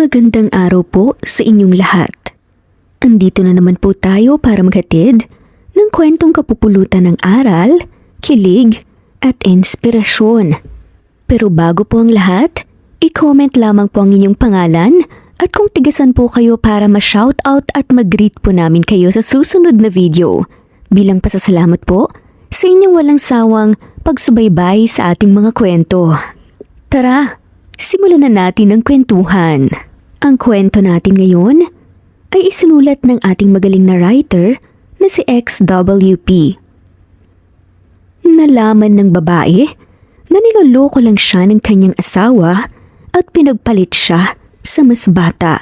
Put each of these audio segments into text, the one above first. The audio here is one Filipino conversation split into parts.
Magandang araw po sa inyong lahat. Andito na naman po tayo para maghatid ng kwentong kapupulutan ng aral, kilig, at inspirasyon. Pero bago po ang lahat, i-comment lamang po ang inyong pangalan at kung tigasan po kayo para ma-shoutout at mag-greet po namin kayo sa susunod na video. Bilang pasasalamat po sa inyong walang sawang pagsubaybay sa ating mga kwento. Tara! Simulan na natin ang kwentuhan. Ang kwento natin ngayon ay isinulat ng ating magaling na writer na si XWP. Nalaman ng babae na niloloko lang siya ng kanyang asawa at pinagpalit siya sa mas bata.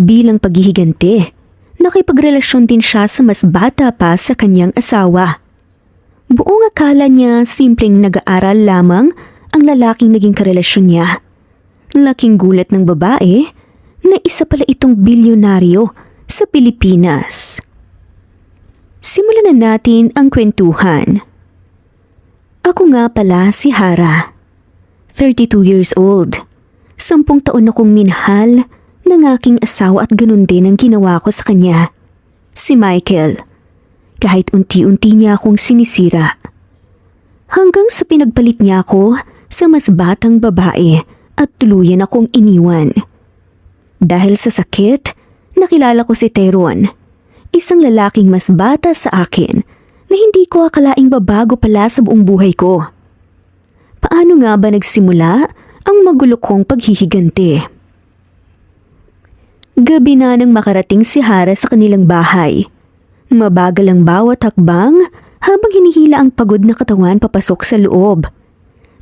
Bilang paghihiganti, nakipagrelasyon din siya sa mas bata pa sa kanyang asawa. Buong akala niya simpleng nag-aaral lamang ang lalaking naging karelasyon niya. Laking gulat ng babae na isa pala itong bilyonaryo sa Pilipinas. Simulan na natin ang kwentuhan. Ako nga pala si Hara, 32 years old. 10 taon akong minahal ng aking asawa at ganun din ang ginawa ko sa kanya, si Michael. Kahit unti-unti niya akong sinisira. Hanggang sa pinagpalit niya ako sa mas batang babae at tuluyan akong iniwan. Dahil sa sakit, nakilala ko si Teron, isang lalaking mas bata sa akin na hindi ko akalaing babago pala sa buong buhay ko. Paano nga ba nagsimula ang magulo kong paghihiganti? Gabi na nang makarating si Hara sa kanilang bahay. Mabagal ang bawat hakbang habang hinihila ang pagod na katawan papasok sa loob.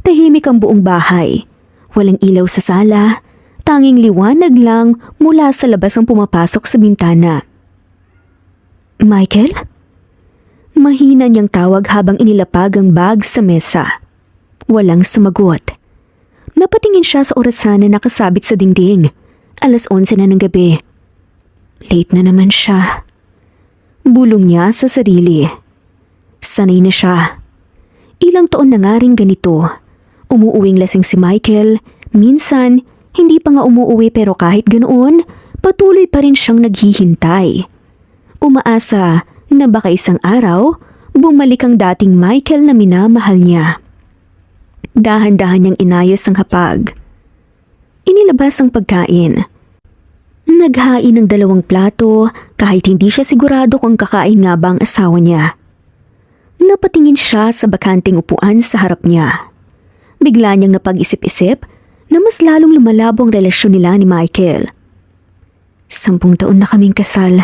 Tahimik ang buong bahay. Walang ilaw sa sala. Tanging liwanag lang mula sa labas ang pumapasok sa bintana. Michael? Mahina niyang tawag habang inilapag ang bag sa mesa. Walang sumagot. Napatingin siya sa orasan na nakasabit sa dingding. 11:00 na ng gabi. Late na naman siya. Bulong niya sa sarili. Sanay na siya. Ilang taon na nga rin ganito. Umuuwing lasing si Michael, minsan hindi pa nga umuuwi pero kahit ganoon, patuloy pa rin siyang naghihintay. Umaasa na baka isang araw, bumalik ang dating Michael na minamahal niya. Dahan-dahan niyang inayos ang hapag. Inilabas ang pagkain. Naghain ng 2 plato kahit hindi siya sigurado kung kakain nga ba ang asawa niya. Napatingin siya sa bakanting upuan sa harap niya. Bigla niyang napag-isip-isip na mas lalong lumalabo ang relasyon nila ni Michael. 10 taon na kaming kasal.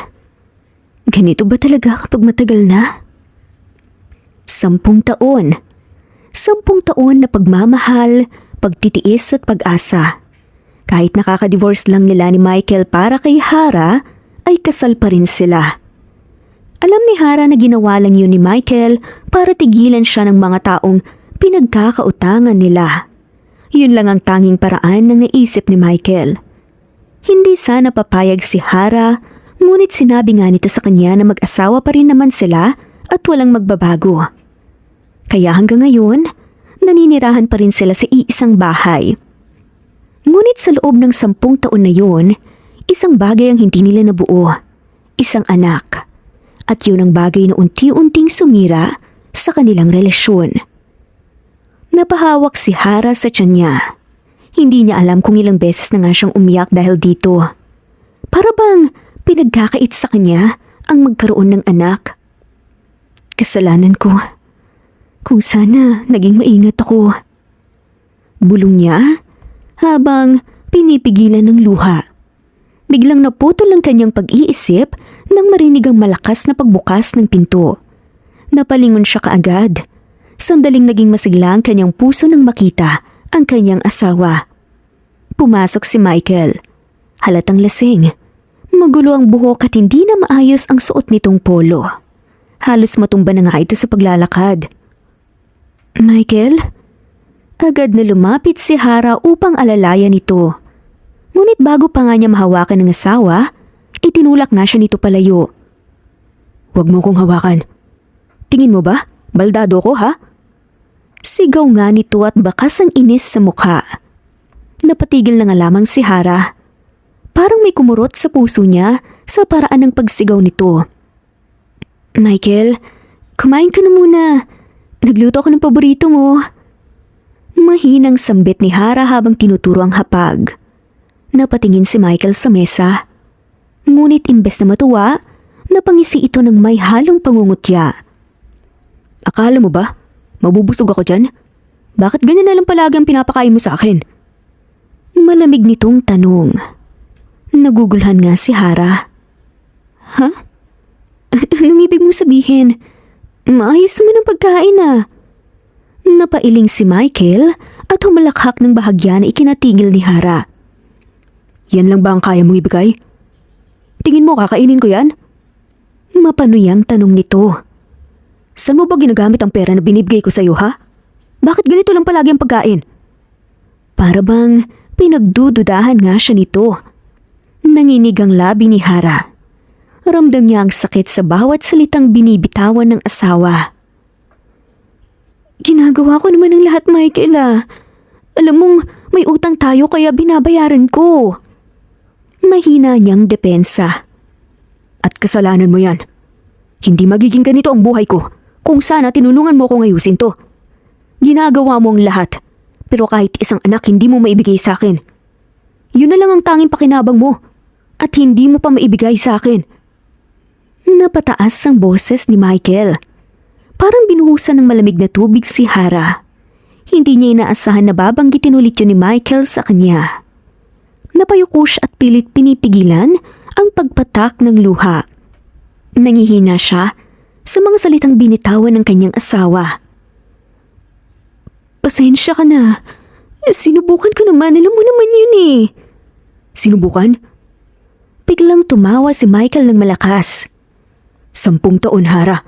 Ganito ba talaga kapag matagal na? 10 taon. 10 taon na pagmamahal, pagtitiis at pag-asa. Kahit nakaka-divorce lang nila ni Michael para kay Hara, ay kasal pa rin sila. Alam ni Hara na ginawa lang yun ni Michael para tigilan siya ng mga taong pinagkakautangan nila. Yun lang ang tanging paraan ng naisip ni Michael. Hindi sana papayag si Hara, ngunit sinabi nga nito sa kanya na mag-asawa pa rin naman sila at walang magbabago. Kaya hanggang ngayon, naninirahan pa rin sila sa iisang bahay. Ngunit sa loob ng 10 taon na yun, isang bagay ang hindi nila nabuo. Isang anak. At yun ang bagay na unti-unting sumira sa kanilang relasyon. Napahawak si Hara sa tiyan niya. Hindi niya alam kung ilang beses na nga siyang umiyak dahil dito. Para bang pinagkakait sa kanya ang magkaroon ng anak. Kasalanan ko. Kung sana naging maingat ako. Bulong niya habang pinipigilan ng luha. Biglang naputol ang kanyang pag-iisip nang marinig ang malakas na pagbukas ng pinto. Napalingon siya kaagad. Sandaling naging masigla ang kanyang puso nang makita ang kanyang asawa. Pumasok si Michael. Halatang lasing. Magulo ang buhok at hindi na maayos ang suot nitong polo. Halos matumba na nga ito sa paglalakad. Michael? Agad na lumapit si Hara upang alalayan ito. Ngunit bago pa nga niya mahawakan ng asawa, itinulak na siya nito palayo. Huwag mo kong hawakan. Tingin mo ba? Baldado ko ha? Sigaw nga nito at bakas ang inis sa mukha. Napatigil na nga lamang si Hara. Parang may kumurot sa puso niya sa paraan ng pagsigaw nito. Michael, kumain ka na muna. Nagluto ako ng paborito mo. Mahinang sambit ni Hara habang tinuturo ang hapag. Napatingin si Michael sa mesa. Ngunit imbes na matuwa, napangisi ito ng may halong pangungutya. Akala mo ba? Mabubusog ako dyan? Bakit ganyan na lang palagi ang pinapakain mo sa akin? Malamig nitong tanong. Nagugulhan nga si Hara. Ha? Anong ibig mo sabihin? Maayos naman ang pagkain ah. Napailing si Michael at humalakhak ng bahagya na ikinatigil ni Hara. Yan lang ba ang kaya mong ibigay? Tingin mo kakainin ko yan? Mapanuyang tanong nito. Saan mo ba ginagamit ang pera na binibigay ko sa'yo ha? Bakit ganito lang palagi ang pagkain? Para bang pinagdududahan nga siya nito. Nanginig ang labi ni Hara. Ramdam niya ang sakit sa bawat salitang binibitawan ng asawa. Ginagawa ko naman ang lahat, Michael ah. Alam mong may utang tayo kaya binabayaran ko. Mahina niyang depensa. At kasalanan mo yan. Hindi magiging ganito ang buhay ko kung sana tinulungan mo kong ayusin to. Ginagawa mo ang lahat, pero kahit isang anak hindi mo maibigay sa akin. Yun na lang ang tanging pakinabang mo, at hindi mo pa maibigay sa akin. Napataas ang boses ni Michael. Parang binuhusan ng malamig na tubig si Hara. Hindi niya inaasahan na babanggitin ulit yun ni Michael sa kanya. Napayuko siya at pilit pinipigilan ang pagpatak ng luha. Nangihina siya sa mga salitang binitawan ng kanyang asawa. Pasensya ka na. Sinubukan ko naman. Alam mo naman yun eh. Sinubukan? Biglang tumawa si Michael ng malakas. 10 taon, Hara.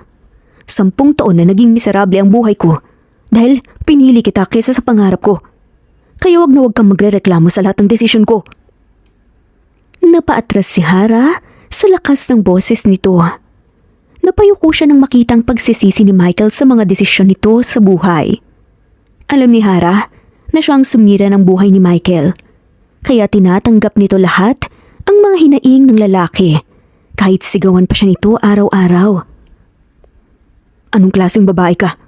10 taon na naging miserable ang buhay ko dahil pinili kita kaysa sa pangarap ko. Kaya wag na wag kang magrereklamo sa lahat ng desisyon ko. Napaatras si Hara sa lakas ng boses nito. Napayuko siya nang makitang pagsisisi ni Michael sa mga desisyon nito sa buhay. Alam ni Hara na siyang sumira ng buhay ni Michael. Kaya tinatanggap nito lahat ang mga hinaing ng lalaki. Kahit sigawan pa siya nito araw-araw. Anong klaseng babae ka?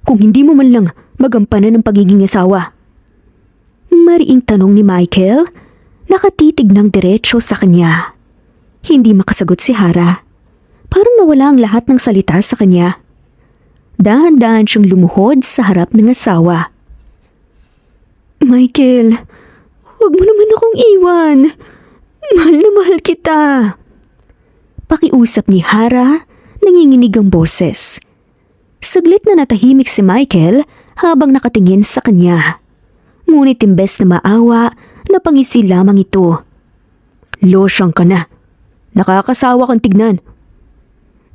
Kung hindi mo man lang magampanan ng pagiging asawa. Mariing tanong ni Michael, nakatitig ng diretsyo sa kanya. Hindi makasagot si Hara. Parang nawala ang lahat ng salita sa kanya. Dahan-dahan siyang lumuhod sa harap ng asawa. Michael, huwag mo naman akong iwan. Mahal na mahal kita. Pakiusap ni Hara, nanginginig ang boses. Saglit na natahimik si Michael habang nakatingin sa kanya. Ngunit imbes na maawa, napangisi lamang ito. Losyang ka na. Nakakasawa kang tignan.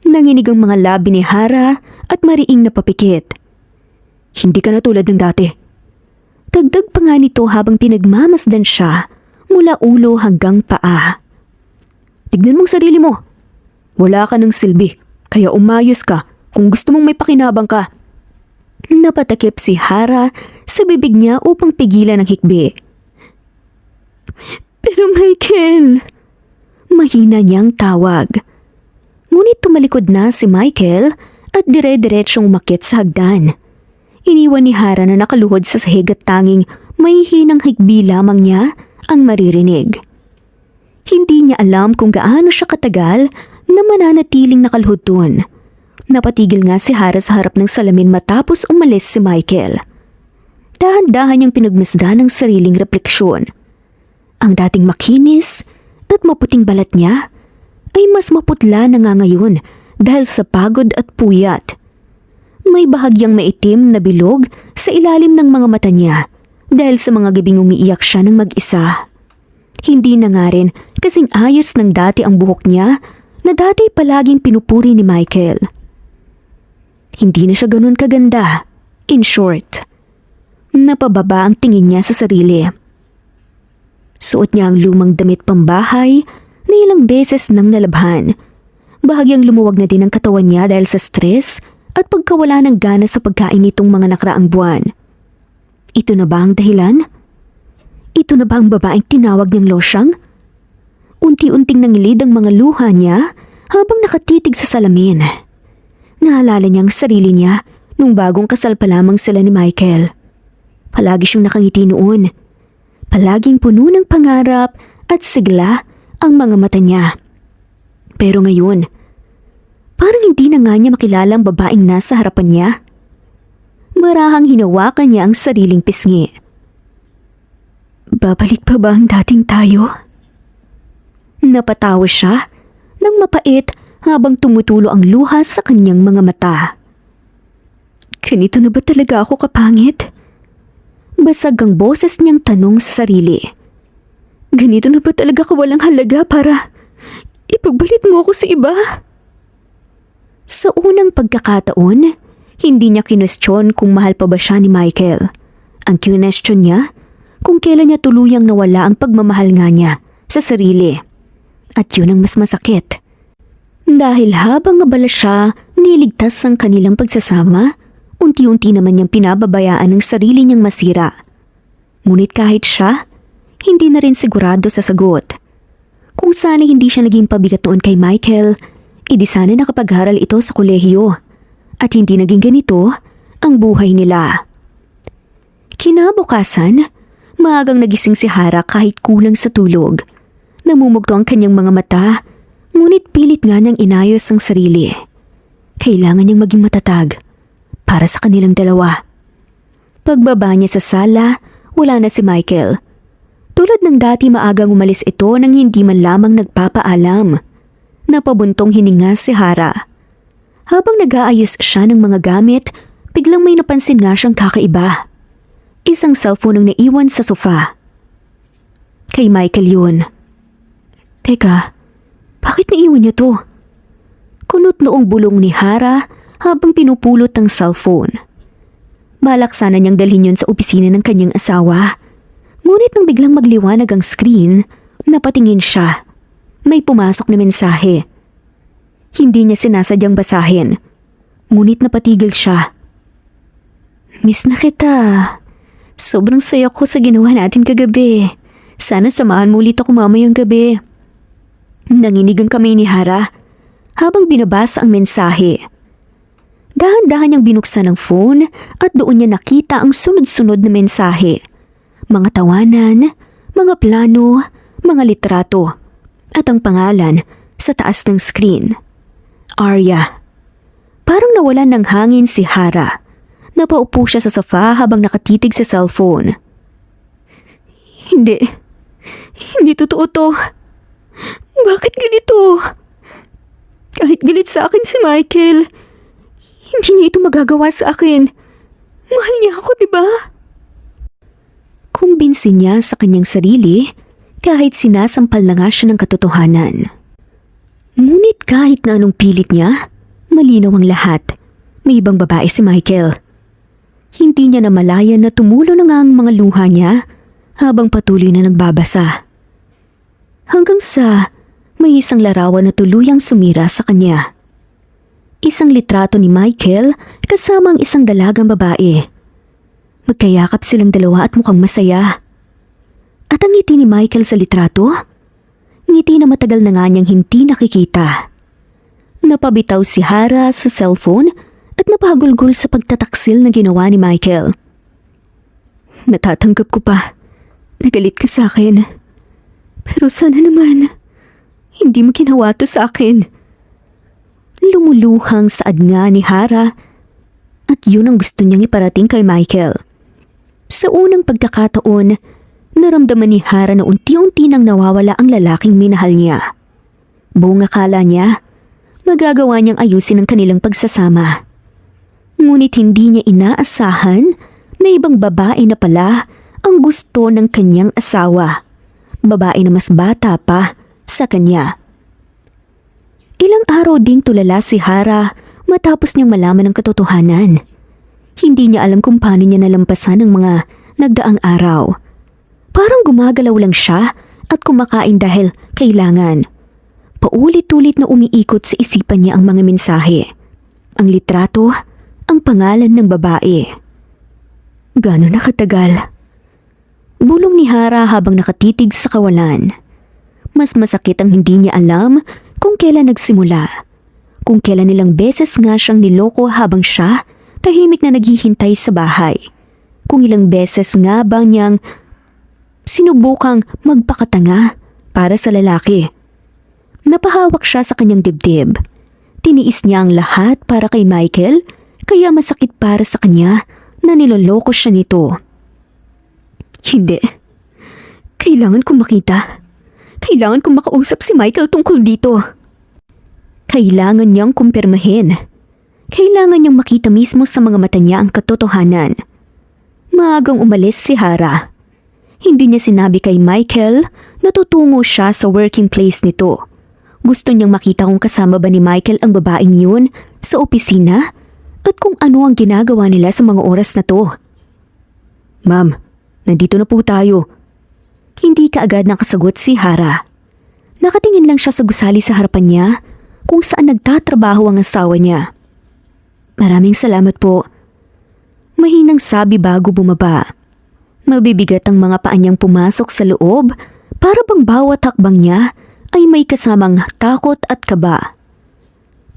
Nanginig ang mga labi ni Hara at mariing napapikit. Hindi ka na tulad ng dati. Dagdag pa nga nito habang pinagmamasdan siya mula ulo hanggang paa. Tignan mong sarili mo. Wala ka ng silbi, kaya umayos ka kung gusto mong may pakinabang ka. Napatakip si Hara sa bibig niya upang pigilan ang hikbi. Pero Michael, mahina niyang tawag. Ngunit tumalikod na si Michael at dire-diretsyong umakyat sa hagdan. Iniwan ni Hara na nakaluhod sa sahig at tanging may hinang hikbi lamang niya ang maririnig. Hindi niya alam kung gaano siya katagal na mananatiling nakaluhod doon. Napatigil nga si Hara sa harap ng salamin matapos umalis si Michael. Dahan-dahan niyang pinagmasdan ang sariling refleksyon. Ang dating makinis at maputing balat niya ay mas maputla na nga ngayon dahil sa pagod at puyat. May bahagyang maitim na bilog sa ilalim ng mga mata niya dahil sa mga gabing umiiyak siya ng mag-isa. Hindi na nga rin kasing ayos ng dati ang buhok niya na dati palaging pinupuri ni Michael. Hindi na siya ganun kaganda. In short, napababa ang tingin niya sa sarili. Suot niya ang lumang damit pambahay na ilang beses nang nalabhan. Bahagyang lumuwag na din ang katawan niya dahil sa stress at pagkawala ng gana sa pagkain nitong mga nakaraang buwan. Ito na ba ang dahilan? Ito na ba ang babaeng tinawag niyang losyang? Unti-unting nangilid ang mga luha niya habang nakatitig sa salamin. Naalala niya ang sarili niya nung bagong kasal pa lamang sila ni Michael. Palagi siyang nakangiti noon. Palaging puno ng pangarap at sigla ang mga mata niya. Pero ngayon, parang hindi na nga niya makilala ang babaeng nasa harapan niya. Marahang hinawakan niya ang sariling pisngi. Babalik pa ba ang dating tayo? Napatawa siya nang mapait habang tumutulo ang luha sa kanyang mga mata. Ganito na ba talaga ako kapangit? Basag ang boses niyang tanong sa sarili. Ganito na ba talaga kawalang halaga para ipagbalit mo ako sa iba? Sa unang pagkakataon, hindi niya kinwestiyon kung mahal pa ba siya ni Michael. Ang kinwestiyon niya kung kailan niya tuluyang nawala ang pagmamahal nga niya sa sarili. At yun ang mas masakit. Dahil habang abala siya, niligtas ang kanilang pagsasama, unti-unti naman niyang pinababayaan ang sarili niyang masira. Ngunit kahit siya, hindi na rin sigurado sa sagot. Kung sana hindi siya naging pabigat noon kay Michael, edi sana nakapag-aral ito sa kolehiyo. At hindi naging ganito ang buhay nila. Kinabukasan, maagang nagising si Hara kahit kulang sa tulog. Namumugto ang kanyang mga mata, ngunit pilit nga niyang inayos ang sarili. Kailangan niyang maging matatag para sa kanilang dalawa. Pagbaba niya sa sala, wala na si Michael. Tulad ng dati, maagang umalis ito nang hindi man lamang nagpapaalam. Napabuntong hininga si Hara. Habang nag-aayos siya ng mga gamit, biglang may napansin nga siyang kakaiba. Isang cellphone ang naiwan sa sofa. Kay Michael yun. Teka, bakit naiwan niya to? Kunot noong bulong ni Hara habang pinupulot ang cellphone. Balak sana niyang dalhin yun sa opisina ng kanyang asawa. Ngunit nang biglang magliwanag ang screen, napatingin siya. May pumasok na mensahe. Hindi niya sinasadyang basahin. Ngunit napatigil siya. Miss na kita. Sobrang saya ko sa ginawa natin kagabi. Sana samahan mo ulit ako mamayang gabi. Nanginig ang kamay ni Hara habang binabasa ang mensahe. Dahan-dahan niyang binuksan ang phone at doon niya nakita ang sunod-sunod na mensahe. Mga tawanan, mga plano, mga litrato, at ang pangalan sa taas ng screen. Arya. Parang nawalan ng hangin si Hara. Napaupo siya sa sofa habang nakatitig sa cellphone. Hindi totoo to. Bakit ganito? Kahit galit sa akin si Michael, hindi niya ito magagawa sa akin. Mahal niya ako, diba? Kumbinsin niya sa kanyang sarili kahit sinasampal na nga siya ng katotohanan. Ngunit kahit na anong pilit niya, malinaw ang lahat. May ibang babae si Michael. Hindi niya namalayan na tumulo na nga ang mga luha niya habang patuloy na nagbabasa. Hanggang sa may isang larawan na tuluyang sumira sa kanya. Isang litrato ni Michael kasama ang isang dalagang babae. Magkayakap silang dalawa at mukhang masaya. At ang ngiti ni Michael sa litrato? Ngiti na matagal na nga niyang hindi nakikita. Napabitaw si Hara sa cellphone at napahagulgol sa pagtataksil na ginawa ni Michael. Natatanggap ko pa. Nagalit ka sa akin. Pero sana naman, hindi mo ginawa to sa akin. Lumuluhang saad nga ni Hara at yun ang gusto niyang iparating kay Michael. Sa unang pagkakataon, naramdaman ni Hara na unti-unti nang nawawala ang lalaking minahal niya. Buong akala niya, magagawa niyang ayusin ang kanilang pagsasama. Ngunit hindi niya inaasahan na ibang babae na pala ang gusto ng kanyang asawa. Babae na mas bata pa sa kanya. Ilang araw ding tulala si Hara matapos niyang malaman ang katotohanan. Hindi niya alam kung paano niya nalampasan ang mga nagdaang araw. Parang gumagalaw lang siya at kumakain dahil kailangan. Paulit-ulit na umiikot sa isipan niya ang mga mensahe. Ang litrato, ang pangalan ng babae. Gano'n na katagal? Bulong ni Hara habang nakatitig sa kawalan. Mas masakit ang hindi niya alam kung kailan nagsimula. Kung kailan ilang beses nga siyang niloko habang siya tahimik na naghihintay sa bahay. Kung ilang beses nga ba niyang sinubukang magpakatanga para sa lalaki. Napahawak siya sa kanyang dibdib. Tiniis niya ang lahat para kay Michael, kaya masakit para sa kanya na niloloko siya nito. Hindi. Kailangan kong makita. Kailangan kong makausap si Michael tungkol dito. Kailangan niyang kumpirmahin. Kailangan niyang makita mismo sa mga mata niya ang katotohanan. Maagang umalis si Hara. Hindi niya sinabi kay Michael na tutungo siya sa working place nito. Gusto niyang makita kung kasama ba ni Michael ang babaeng yun sa opisina at kung ano ang ginagawa nila sa mga oras na to. Ma'am, nandito na po tayo. Hindi kaagad nakasagot si Hara. Nakatingin lang siya sa gusali sa harapan niya kung saan nagtatrabaho ang asawa niya. Maraming salamat po. Mahinang sabi bago bumaba. Mabibigat ang mga paa niyang pumasok sa loob para bang bawat hakbang niya ay may kasamang takot at kaba.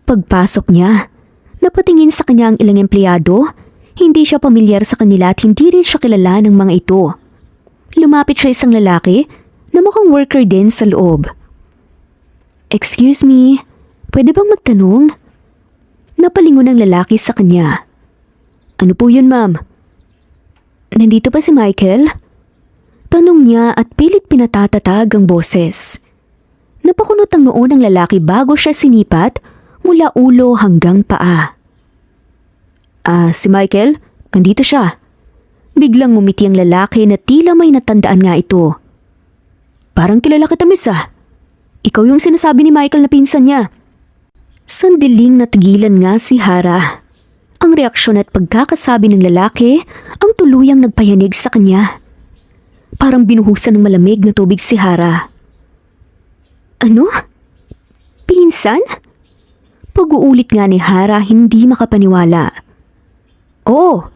Pagpasok niya, napatingin sa kanya ang ilang empleyado. Hindi siya pamilyar sa kanila at hindi rin siya kilala ng mga ito. Lumapit siya isang lalaki na mukhang worker din sa loob. Excuse me, pwede bang magtanong? Napalingon ang lalaki sa kanya. Ano po yun, ma'am? Nandito pa si Michael? Tanong niya at pilit pinatatatag ang boses. Napakunot ang noo ng lalaki bago siya sinipat mula ulo hanggang paa. Si Michael? Nandito siya. Biglang ngumiti ang lalaki na tila may natandaan nga ito. Parang kilala kita, miss ah. Ikaw yung sinasabi ni Michael na pinsan niya. Sandiling natigilan nga si Hara. Ang reaksyon at pagkakasabi ng lalaki ang tuluyang nagpayanig sa kanya. Parang binuhusan ng malamig na tubig si Hara. Ano? Pinsan? Pag-uulit nga ni Hara hindi makapaniwala. Oo.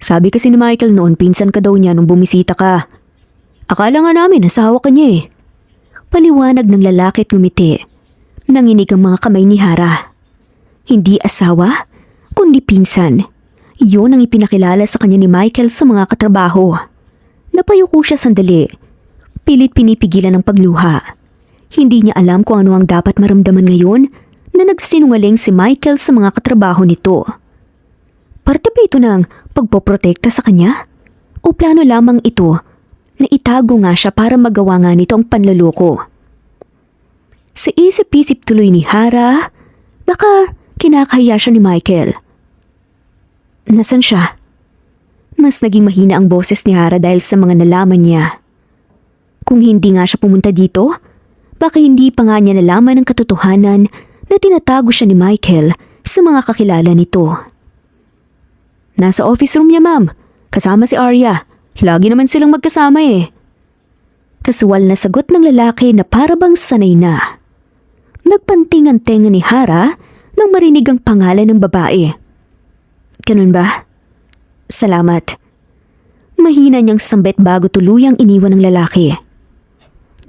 Sabi kasi ni Michael noon pinsan ka daw niya nung bumisita ka. Akala nga namin asawa ka niya eh. Paliwanag ng lalaki at ngumiti. Nanginig ang mga kamay ni Hara. Hindi asawa, kundi pinsan. Iyon ang ipinakilala sa kanya ni Michael sa mga katrabaho. Napayuko siya sandali. Pilit pinipigilan ang pagluha. Hindi niya alam kung ano ang dapat maramdaman ngayon na nagsinungaling si Michael sa mga katrabaho nito. Parte ba ito ng pagpoprotekta sa kanya? O plano lamang ito na itago nga siya para magawa nga nito ang panloloko? Sa isip-isip tuloy ni Hara, baka kinakahiya siya ni Michael. Nasaan siya? Mas naging mahina ang boses ni Hara dahil sa mga nalaman niya. Kung hindi nga siya pumunta dito, baka hindi pa nga niya nalaman ang katotohanan na tinatago siya ni Michael sa mga kakilala nito. Nasa office room niya, ma'am. Kasama si Arya. Lagi naman silang magkasama eh. Kasuwal na sagot ng lalaki na parabang sanay na. Nagpanting ang tenga ni Hara nang marinig ang pangalan ng babae. Ganun ba? Salamat. Mahina niyang sambit bago tuluyang iniwan ng lalaki.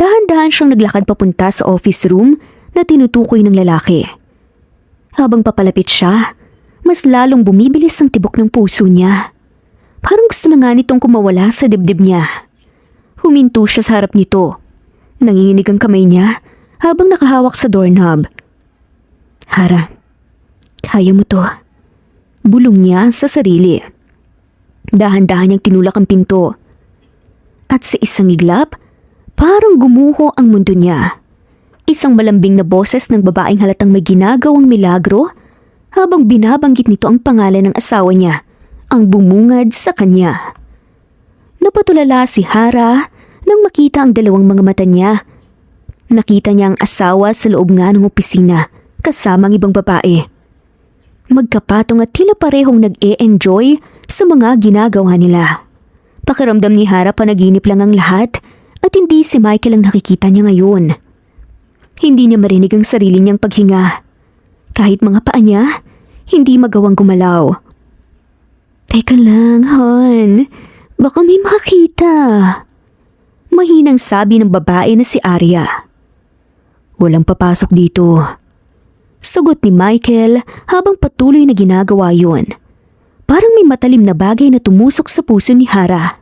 Dahan-dahan siyang naglakad papunta sa office room na tinutukoy ng lalaki. Habang papalapit siya, mas lalong bumibilis ang tibok ng puso niya. Parang gusto na nga nitong kumawala sa dibdib niya. Huminto siya sa harap nito. Nanginginig ang kamay niya habang nakahawak sa doorknob. Hara, kaya mo to. Bulong niya sa sarili. Dahan-dahan niyang tinulak ang pinto. At sa isang iglap, parang gumuho ang mundo niya. Isang malambing na boses ng babaeng halatang may ginagawang milagro habang binabanggit nito ang pangalan ng asawa niya, ang bumungad sa kanya. Napatulala si Hara nang makita ang dalawang mga mata niya. Nakita niya ang asawa sa loob nga ng opisina kasama ang ibang babae. Magkapatong at tila parehong nag-e-enjoy sa mga ginagawa nila. Pakiramdam ni Hara panaginip lang ang lahat at hindi si Michael ang nakikita niya ngayon. Hindi niya marinig ang sarili niyang paghinga. Kahit mga paa niya, hindi magawang gumalaw. Teka lang, hon. Baka may makakita. Mahinang sabi ng babae na si Arya. Walang papasok dito. Sagot ni Michael habang patuloy na ginagawa yun. Parang may matalim na bagay na tumusok sa puso ni Hara.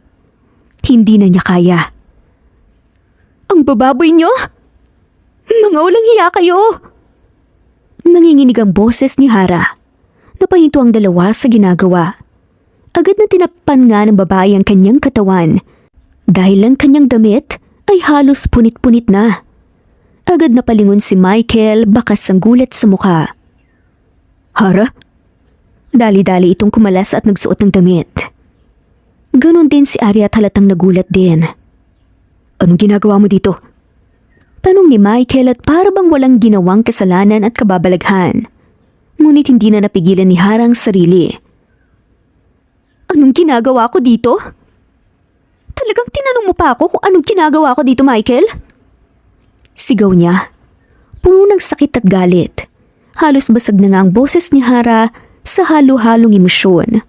Hindi na niya kaya. Ang bababoy niyo? Mga walang hiya kayo! Nanginginig ang boses ni Hara. Napahinto ang dalawa sa ginagawa. Agad na tinapan nga ng babae ang kanyang katawan. Dahil ang kanyang damit ay halos punit-punit na. Agad na palingon si Michael, bakas ang gulat sa mukha. Hara? Dali-dali itong kumalas at nagsuot ng damit. Ganon din si Arya at halatang nagulat din. Anong ginagawa mo dito? Tanong ni Michael at para bang walang ginawang kasalanan at kababalaghan. Ngunit hindi na napigilan ni Hara ang sarili. Anong ginagawa ko dito? Talagang tinanong mo pa ako kung anong ginagawa ko dito, Michael? Sigaw niya. Puno ng sakit at galit. Halos basag na nga ang boses ni Hara sa halo-halong emosyon.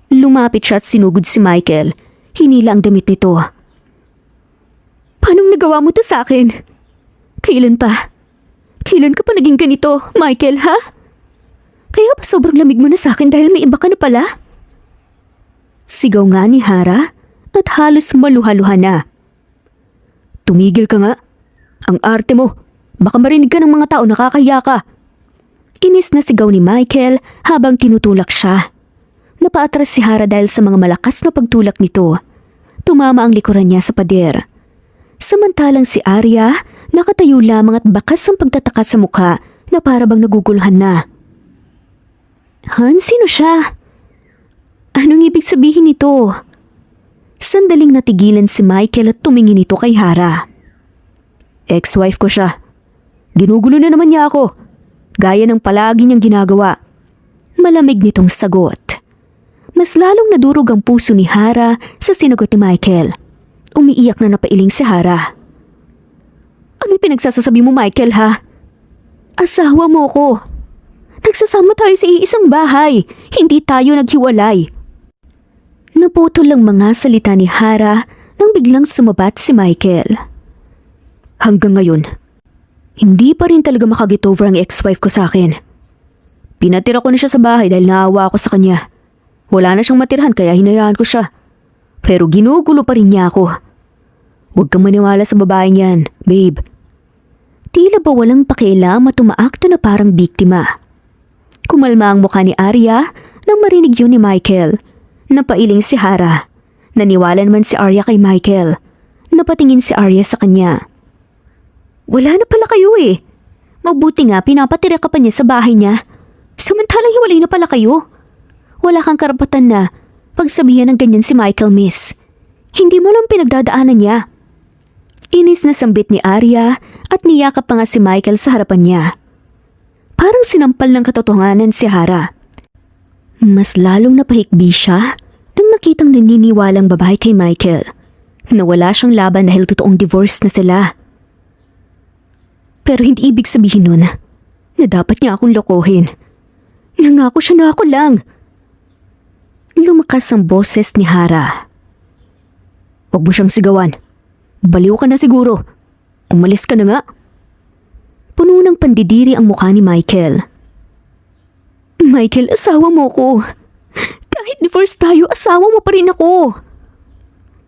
Lumapit siya at sinugod si Michael. Hinila ang damit nito. Paanong nagawa mo to sa akin? Kailan pa? Kailan ka pa naging ganito, Michael, ha? Kaya ba sobrang lamig mo na sa akin dahil may iba ka na pala? Sigaw nga ni Hara at halos maluha-luha na. Tumigil ka nga. Ang arte mo. Baka marinig ka ng mga tao nakakahiya ka. Inis na sigaw ni Michael habang tinutulak siya. Napaatras si Hara dahil sa mga malakas na pagtulak nito. Tumama ang likuran niya sa pader. Samantalang si Arya nakatayo lamang at bakas ang pagtataka sa mukha na para bang naguguluhan na. Han, sino siya? Anong ibig sabihin nito? Sandaling natigilan si Michael at tumingin ito kay Hara. Ex-wife ko siya. Ginugulo na naman niya ako. Gaya ng palagi niyang ginagawa. Malamig nitong sagot. Mas lalong nadurog ang puso ni Hara sa sinagot ni Michael. Umiiyak na napailing si Hara. Anong pinagsasasabi mo, Michael, ha? Asawa mo ko. Nagsasama tayo sa iisang bahay. Hindi tayo naghiwalay. Naputol ang mga salita ni Hara nang biglang sumabat si Michael. Hanggang ngayon, hindi pa rin talaga makaget over ang ex-wife ko sa akin. Pinatira ko na siya sa bahay dahil naawa ako sa kanya. Wala na siyang matirhan kaya hinayaan ko siya. Pero ginugulo pa rin niya ako. Huwag kang maniwala sa babaeng yan, babe. Tila ba walang pakialam at umaakta na parang biktima. Kumalma ang mukha ni Arya nang marinig yun ni Michael. Napailing si Hara. Naniwala naman si Arya kay Michael. Napatingin si Arya sa kanya. Wala na pala kayo eh. Mabuti nga pinapatira ka pa niya sa bahay niya. Samantalang hiwalay na pala kayo. Wala kang karapatan na pagsabihan ng ganyan si Michael, miss. Hindi mo lang pinagdadaanan niya. Inis na sambit ni Arya at niyakap pa nga si Michael sa harapan niya. Parang sinampal ng katotohanan si Hara. Mas lalong napahikbi siya nang nakitang naniniwalang babae kay Michael na wala siyang laban dahil totoong divorce na sila. Pero hindi ibig sabihin nun na dapat niya akong lokohin. Nangako siya na ako lang. Lumakas ang boses ni Hara. Huwag mo siyang sigawan. Baliw ka na siguro. Umalis ka na nga. Puno ng pandidiri ang mukha ni Michael. Michael, asawa mo ko. Kahit divorce tayo, asawa mo pa rin ako.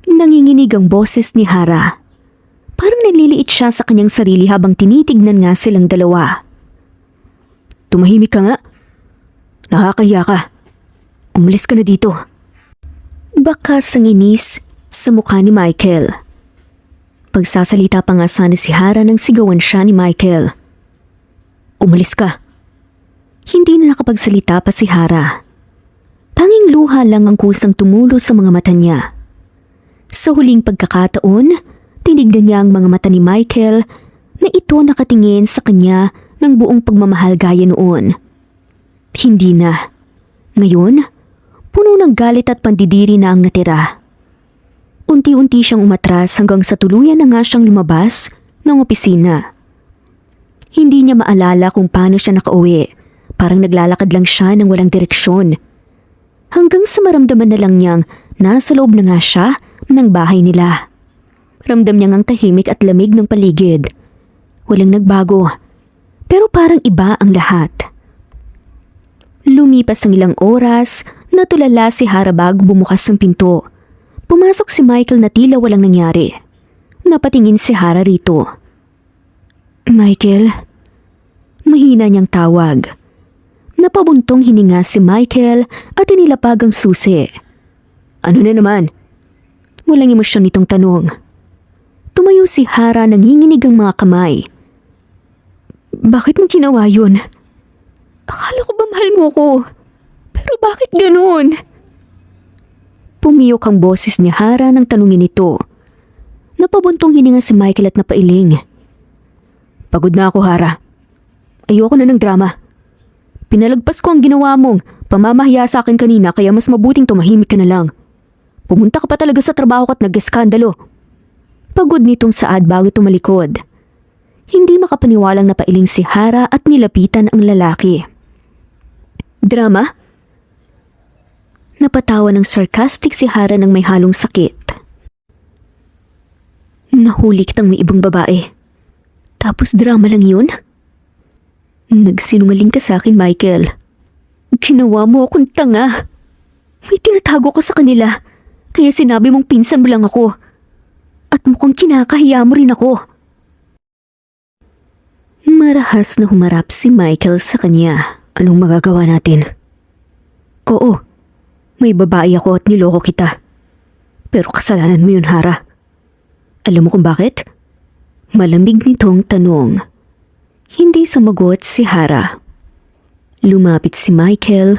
Nanginginig ang boses ni Hara. Parang naliliit siya sa kanyang sarili habang tinitignan nga silang dalawa. Tumahimik ka nga. Nakakahiya ka. Umalis ka na dito. Bakas ang inis sa mukha ni Michael. Pagsasalita pa nga sana si Hara nang sigawan siya ni Michael. Umalis ka. Hindi na nakapagsalita pa si Hara. Tanging luha lang ang kusang tumulo sa mga mata niya. Sa huling pagkakataon, tinignan niya ang mga mata ni Michael na ito nakatingin sa kanya ng buong pagmamahal gaya noon. Hindi na. Ngayon, puno ng galit at pandidiri na ang natira. Unti-unti siyang umatras hanggang sa tuluyan na nga siyang lumabas ng opisina. Hindi niya maalala kung paano siya nakauwi. Parang naglalakad lang siya ng walang direksyon. Hanggang sa maramdaman na lang niyang nasa loob na nga siya ng bahay nila. Ramdam niya ngang tahimik at lamig ng paligid. Walang nagbago. Pero parang iba ang lahat. Lumipas ang ilang oras, natulala si Hara bago bumukas ang pinto. Pumasok si Michael na tila walang nangyari. Napatingin si Hara rito. Michael? Mahina niyang tawag. Napabuntong hininga si Michael at inilapag ang susi. Ano na naman? Walang emosyon nitong tanong. Tumayo si Hara, nanginginig ang mga kamay. Bakit mo ginawa yun? Akala ko ba mahal mo ko? Pero bakit ganun? Pumiyok ang boses ni Hara nang tanungin ito. Napabuntong hininga si Michael at napailing. Pagod na ako, Hara. Ayoko na ng drama. Pinalagpas ko ang ginawa mong pamamahiya sa akin kanina, kaya mas mabuting tumahimik ka na lang. Pumunta ka pa talaga sa trabaho ko at nag-eskandalo. Pagod nitong saad bago tumalikod. Hindi makapaniwalang napailing si Hara at nilapitan ang lalaki. Drama? Napatawa ng sarcastic si Hara ng may halong sakit. Nahuli kitang may ibang babae. Tapos drama lang yun? Nagsinungaling ka sa akin, Michael. Ginawa mo akong tanga. May tinatago ko sa kanila. Kaya sinabi mong pinsan mo lang ako. At mukhang kinakahiya mo rin ako. Marahas na humarap si Michael sa kanya. Anong magagawa natin? Oo, may babae ako at niloko kita. Pero kasalanan mo yun, Hara. Alam mo kung bakit? Malamig nitong tanong. Hindi sumagot si Hara. Lumapit si Michael,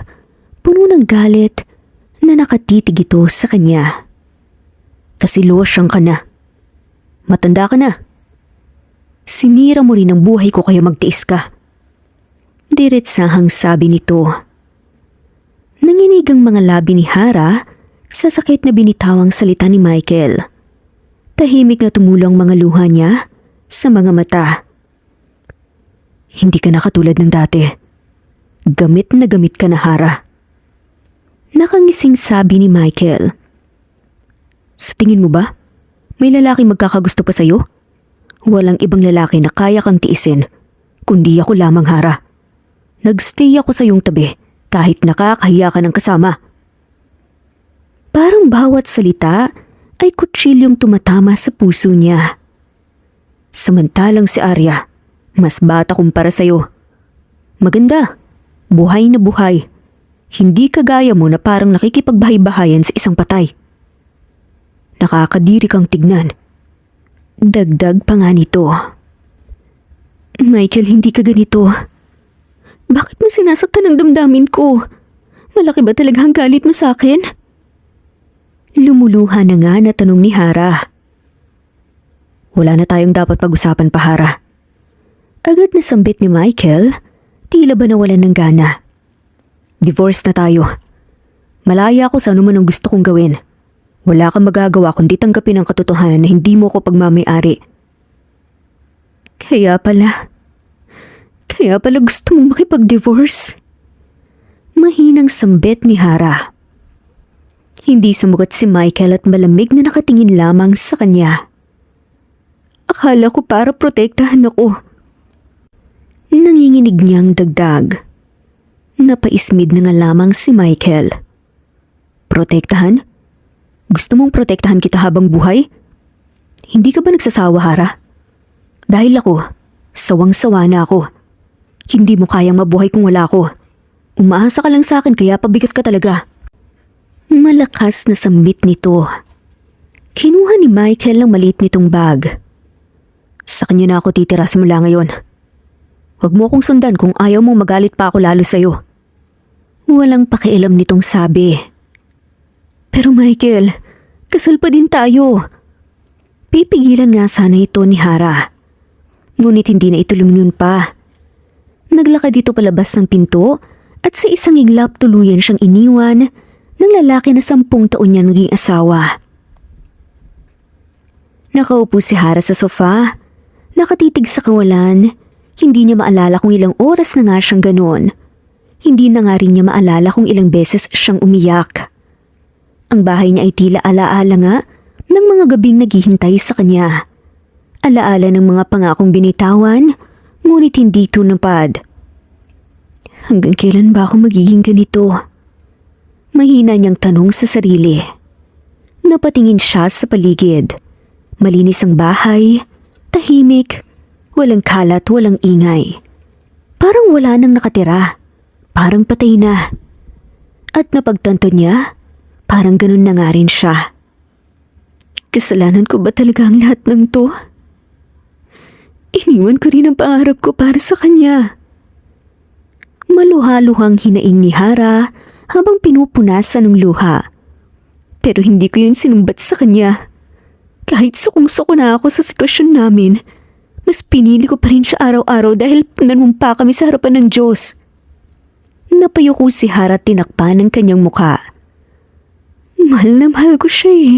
puno ng galit na nakatitig ito sa kanya. Kasi losyang ka na. Matanda ka na. Sinira mo rin ang buhay ko kaya magtiis ka. Diretsahang sabi nito. Nanginig ang mga labi ni Hara sa sakit na binitawang salita ni Michael. Tahimik na tumulong mga luha niya sa mga mata. Hindi ka na katulad ng dati. Gamit na gamit ka na, Hara. Nakangising sabi ni Michael. Sa tingin mo ba, may lalaking magkakagusto pa sa'yo? Walang ibang lalaki na kaya kang tiisin, kundi ako lamang, Hara. Nagstay ako sa iyong tabi kahit nakakahiya ka ng kasama. Parang bawat salita ay kutsilyong tumatama sa puso niya. Samantalang si Arya, mas bata kumpara sa'yo. Maganda, buhay na buhay. Hindi kagaya mo na parang nakikipagbahay-bahayan sa isang patay. Nakakadiri kang tignan. Dagdag pa nga nito. Michael, hindi ka ganito. Bakit mo sinasaktan ang damdamin ko? Malaki ba talaga ang galit mo sa akin? Lumuluha na nga na tanong ni Hara. Wala na tayong dapat pag-usapan pa, Hara. Agad na sambit ni Michael, tila ba nawalan ng gana. Divorce na tayo. Malaya ako sa anuman ang gusto kong gawin. Wala kang magagawa kundi tanggapin ang katotohanan na hindi mo ko pagmamay-ari. Kaya pala gusto mong makipag-divorce? Mahinang sambit ni Hara. Hindi sumugot si Michael at malamig na nakatingin lamang sa kanya. Akala ko para protektahan ako. Nanginginig niyang dagdag. Napaismid na nga lamang si Michael. Protektahan? Gusto mong protektahan kita habang buhay? Hindi ka ba nagsasawa, Hara? Dahil ako, sawang-sawa na ako. Hindi mo kayang mabuhay kung wala ako. Umaasa ka lang sa akin kaya pabigat ka talaga. Malakas na sambit nito. Kinuha ni Michael ang maliit nitong bag. Sa kanya na ako titira simula ngayon. Huwag mo akong sundan kung ayaw mong magalit pa ako lalo sa'yo. Walang pakialam nitong sabi. Pero Michael, kasal pa din tayo. Pipigilan nga sana ito ni Hara. Ngunit hindi na ito lumingon pa. Naglakad dito palabas ng pinto at sa isang iglap tuluyan siyang iniwan ng lalaki na 10 taon niya naging asawa. Nakaupo si Hara sa sofa, nakatitig sa kawalan. Hindi niya maalala kung ilang oras na nga siyang ganon. Hindi na nga rin niya maalala kung ilang beses siyang umiyak. Ang bahay niya ay tila alaala nga ng mga gabing naghihintay sa kanya. Alaala ng mga pangakong binitawan, ngunit hindi tunupad. Hanggang kailan ba ako magiging ganito? Mahina niyang tanong sa sarili. Napatingin siya sa paligid. Malinis ang bahay, tahimik, walang kalat, walang ingay. Parang wala nang nakatira, parang patay na. At napagtanto niya, parang ganun na nga rin siya. Kasalanan ko ba talaga ang lahat ng to? Iniwan ko rin ang pangarap ko para sa kanya. Maluha-luhang hinaing ni Hara habang pinupunasan ng luha. Pero hindi ko yun sinumbat sa kanya. Kahit sukong-suko na ako sa sitwasyon namin, mas pinili ko pa rin siya araw-araw dahil nanumpa kami sa harapan ng Diyos. Napayuko si Hara at tinakpan ng kanyang muka. Mahal na mahal ko siya eh.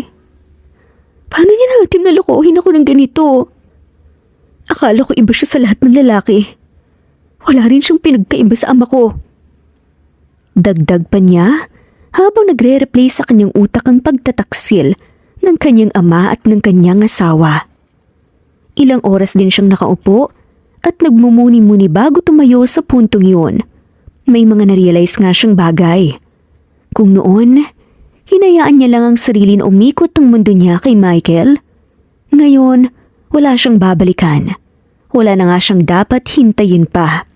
Paano niya natin nalokohin ako ng ganito? Akala ko iba siya sa lahat ng lalaki. Wala rin siyang pinagkaiba sa ama ko. Dagdag pa niya habang nagre-replay sa kanyang utak ang pagtataksil ng kanyang ama at ng kanyang asawa. Ilang oras din siyang nakaupo at nagmumuni-muni bago tumayo sa puntong yun. May mga narealize nga siyang bagay. Kung noon, hinayaan niya lang ang sarili na umikot ang mundo niya kay Michael. Ngayon, wala siyang babalikan. Wala na nga siyang dapat hintayin pa.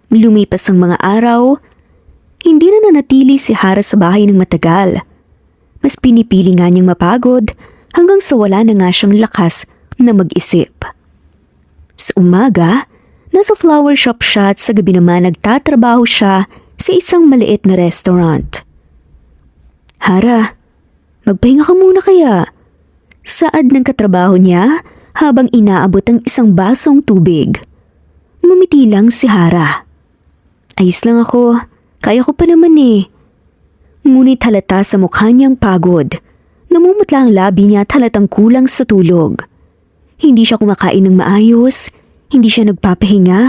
Lumipas ang mga araw, hindi na nanatili si Hara sa bahay ng matagal. Mas pinipili nga niyang mapagod hanggang sa wala na nga siyang lakas na mag-isip. Sa umaga, nasa flower shop siya at sa gabi naman nagtatrabaho siya sa isang maliit na restaurant. Hara, magpahinga ka muna kaya. Saad ng katrabaho niya habang inaabot ang isang basong tubig. Ngumiti lang si Hara. Ayos lang ako, kaya ko pa naman eh. Ngunit halata sa mukha niyang pagod. Namumutla ang labi niya at halatang kulang sa tulog. Hindi siya kumakain ng maayos, hindi siya nagpapahinga.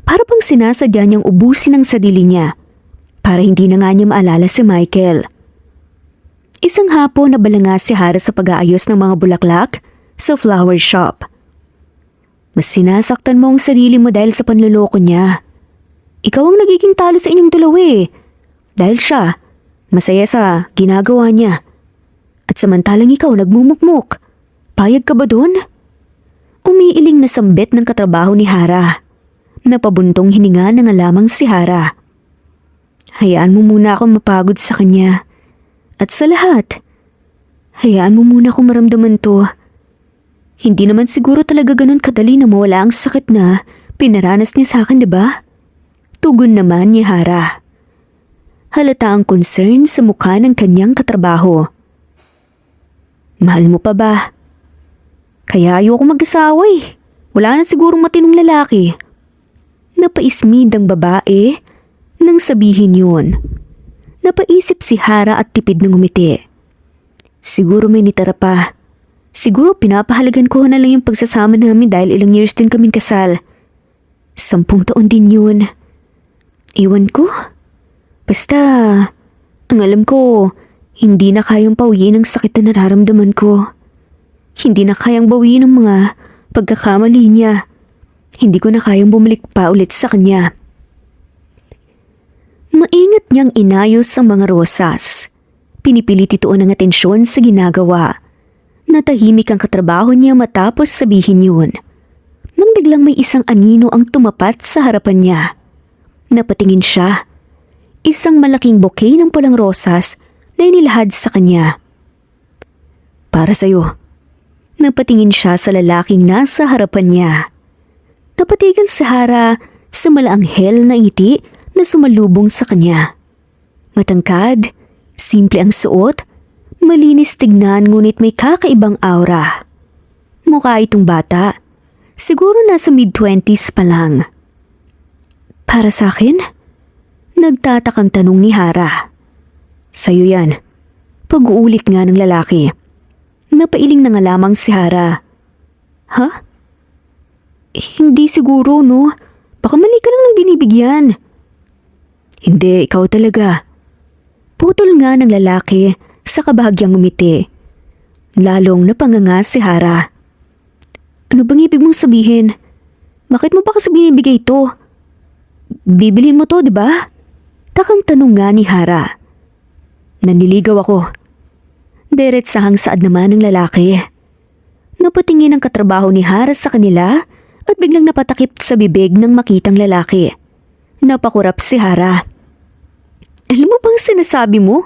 Para pang sinasadya niyang ubusin ang sarili niya para hindi na nga niya maalala si Michael. Isang hapon nabalanga si Hara sa pag-aayos ng mga bulaklak sa flower shop. Mas sinasaktan mo ang sarili mo dahil sa panloloko niya. Ikaw ang nagiging talo sa inyong dalawa eh. Dahil siya, masaya sa ginagawa niya. At samantalang ikaw nagmumukmok. Payag ka ba dun? Umiiling na sambit ng katrabaho ni Hara. Napabuntong hininga na nga lamang si Hara. Hayaan mo muna akong mapagod sa kanya. At sa lahat, hayaan mo muna akong maramdaman to. Hindi naman siguro talaga ganun kadali na mawala ang sakit na pinaranas niya sa akin, diba? Tugon naman ni Hara. Halata ang concern sa mukha ng kanyang katrabaho. Mahal mo pa ba? Kaya ayoko mag-asawa eh. Wala na sigurong matinong lalaki. Napaismid ang babae nang sabihin yun. Napaisip si Hara at tipid ng umiti. Siguro may nitara pa. Siguro pinapahalagan ko na lang yung pagsasama namin dahil ilang years din kaming kasal. 10 taon din yun. Iwan ko. Basta, ang alam ko, hindi na kayang pauwiin ang sakit na nararamdaman ko. Hindi na kayang bawiin ang mga pagkakamali niya. Hindi ko na kayang bumalik pa ulit sa kanya. Maingat niyang inayos ang mga rosas. Pinipilit ituon ang atensyon sa ginagawa. Natahimik ang katrabaho niya matapos sabihin yun. Nang biglang may isang anino ang tumapat sa harapan niya. Napatingin siya. Isang malaking bouquet ng pulang rosas na inilahad sa kanya. Para sa'yo. Napatingin siya sa lalaking nasa harapan niya. Napatigil si Hara sa malaanghel na ngiti na sumalubong sa kanya. Matangkad, simple ang suot, malinis tignan ngunit may kakaibang aura. Mukha itong bata, siguro nasa mid-20s pa lang. Para sa akin? Nagtatakang tanong ni Hara. Sa'yo yan. Pag-uulit nga ng lalaki. Napailing na nga lamang si Hara. Ha? Hindi siguro, no? Baka mali ka lang ng binibigyan. Hindi, ikaw talaga. Putol nga ng lalaki sa kabahagyang umiti. Lalong napanganga si Hara. Ano bang ibig mong sabihin? Bakit mo pa kasi binibigay ito? Bibilhin mo to, di ba? Takang tanong nga ni Hara. Nanliligaw ako. Diretsahang saad naman ng lalaki. Napatingin ang katrabaho ni Hara sa kanila at biglang napatakip sa bibig ng makitang lalaki. Napakurap si Hara. Alam mo bang sinasabi mo?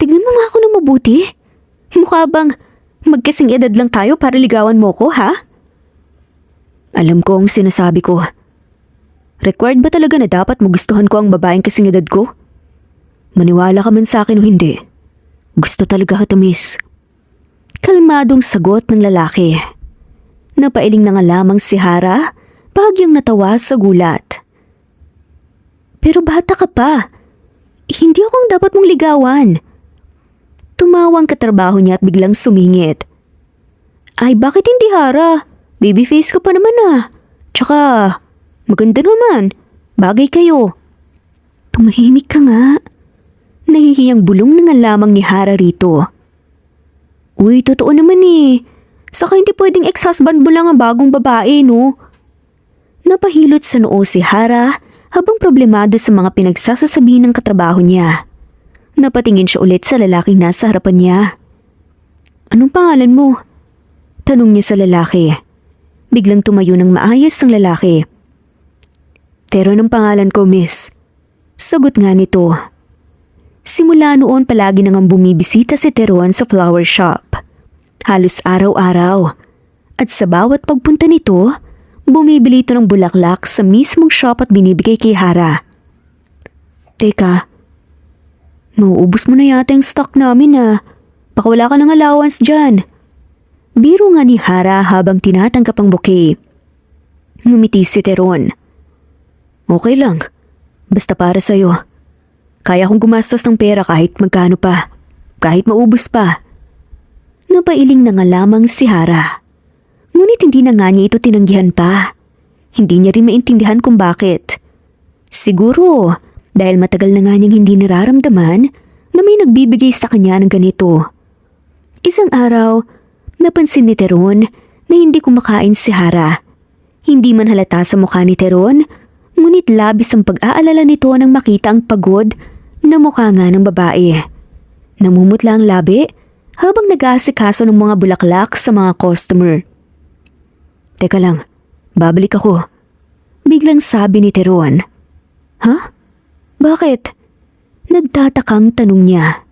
Tignan mo nga ako ng mabuti. Mukha bang magkasing edad lang tayo para ligawan mo ko, ha? Alam ko ang sinasabi ko. Required ba talaga na dapat magustuhan ko ang babaeng kasing edad ko? Maniwala ka man sa akin o hindi. Gusto talaga kita, miss. Kalmadong sagot ng lalaki. Napailing na nga lamang si Hara, bahagyang natawa sa gulat. Pero bata ka pa. Hindi ako ang dapat mong ligawan. Tumawang katrabaho niya at biglang sumingit. Ay bakit hindi, Hara? Babyface ka pa naman ah. Tsaka, maganda naman. Bagay kayo. Tumahimik ka nga. Nahihiyang bulong na nga lamang ni Hara rito. Uy, totoo naman eh. Saka hindi pwedeng ex-husband mo lang ang bagong babae, no? Napahilot sa noo si Hara habang problemado sa mga pinagsasasabi ng katrabaho niya. Napatingin siya ulit sa lalaking nasa harapan niya. Anong pangalan mo? Tanong niya sa lalaki. Biglang tumayo ng maayos ang lalaki. Teron ang pangalan ko, miss. Sagot nga nito. Simula noon palagi nang bumibisita si Teron sa flower shop. Halos araw-araw. At sa bawat pagpunta nito, bumibili ito ng bulaklak sa mismong shop at binibigay kay Hara. Teka, mauubos mo na yata yung stock namin ah. Baka wala ka ng allowance dyan. Biro nga ni Hara habang tinatanggap ang bouquet. Ngumiti si Teron. Okay lang, basta para sa'yo. Kaya kong gumastos ng pera kahit magkano pa, kahit maubos pa. Napailing na nga lamang si Hara. Ngunit hindi na nga niya ito tinanggihan pa. Hindi niya rin maintindihan kung bakit. Siguro dahil matagal na nga niyang hindi nararamdaman na may nagbibigay sa kanya ng ganito. Isang araw, napansin ni Teron na hindi kumakain si Hara. Hindi man halata sa mukha ni Teron, ngunit labis ang pag-aalala nito nang makita ang pagod na mukha nga ng babae. Namumutla ang labi habang nag-aasikaso ng mga bulaklak sa mga customer. Teka lang, babalik ako. Biglang sabi ni Teron. Ha? Bakit? Nagtatakang tanong niya.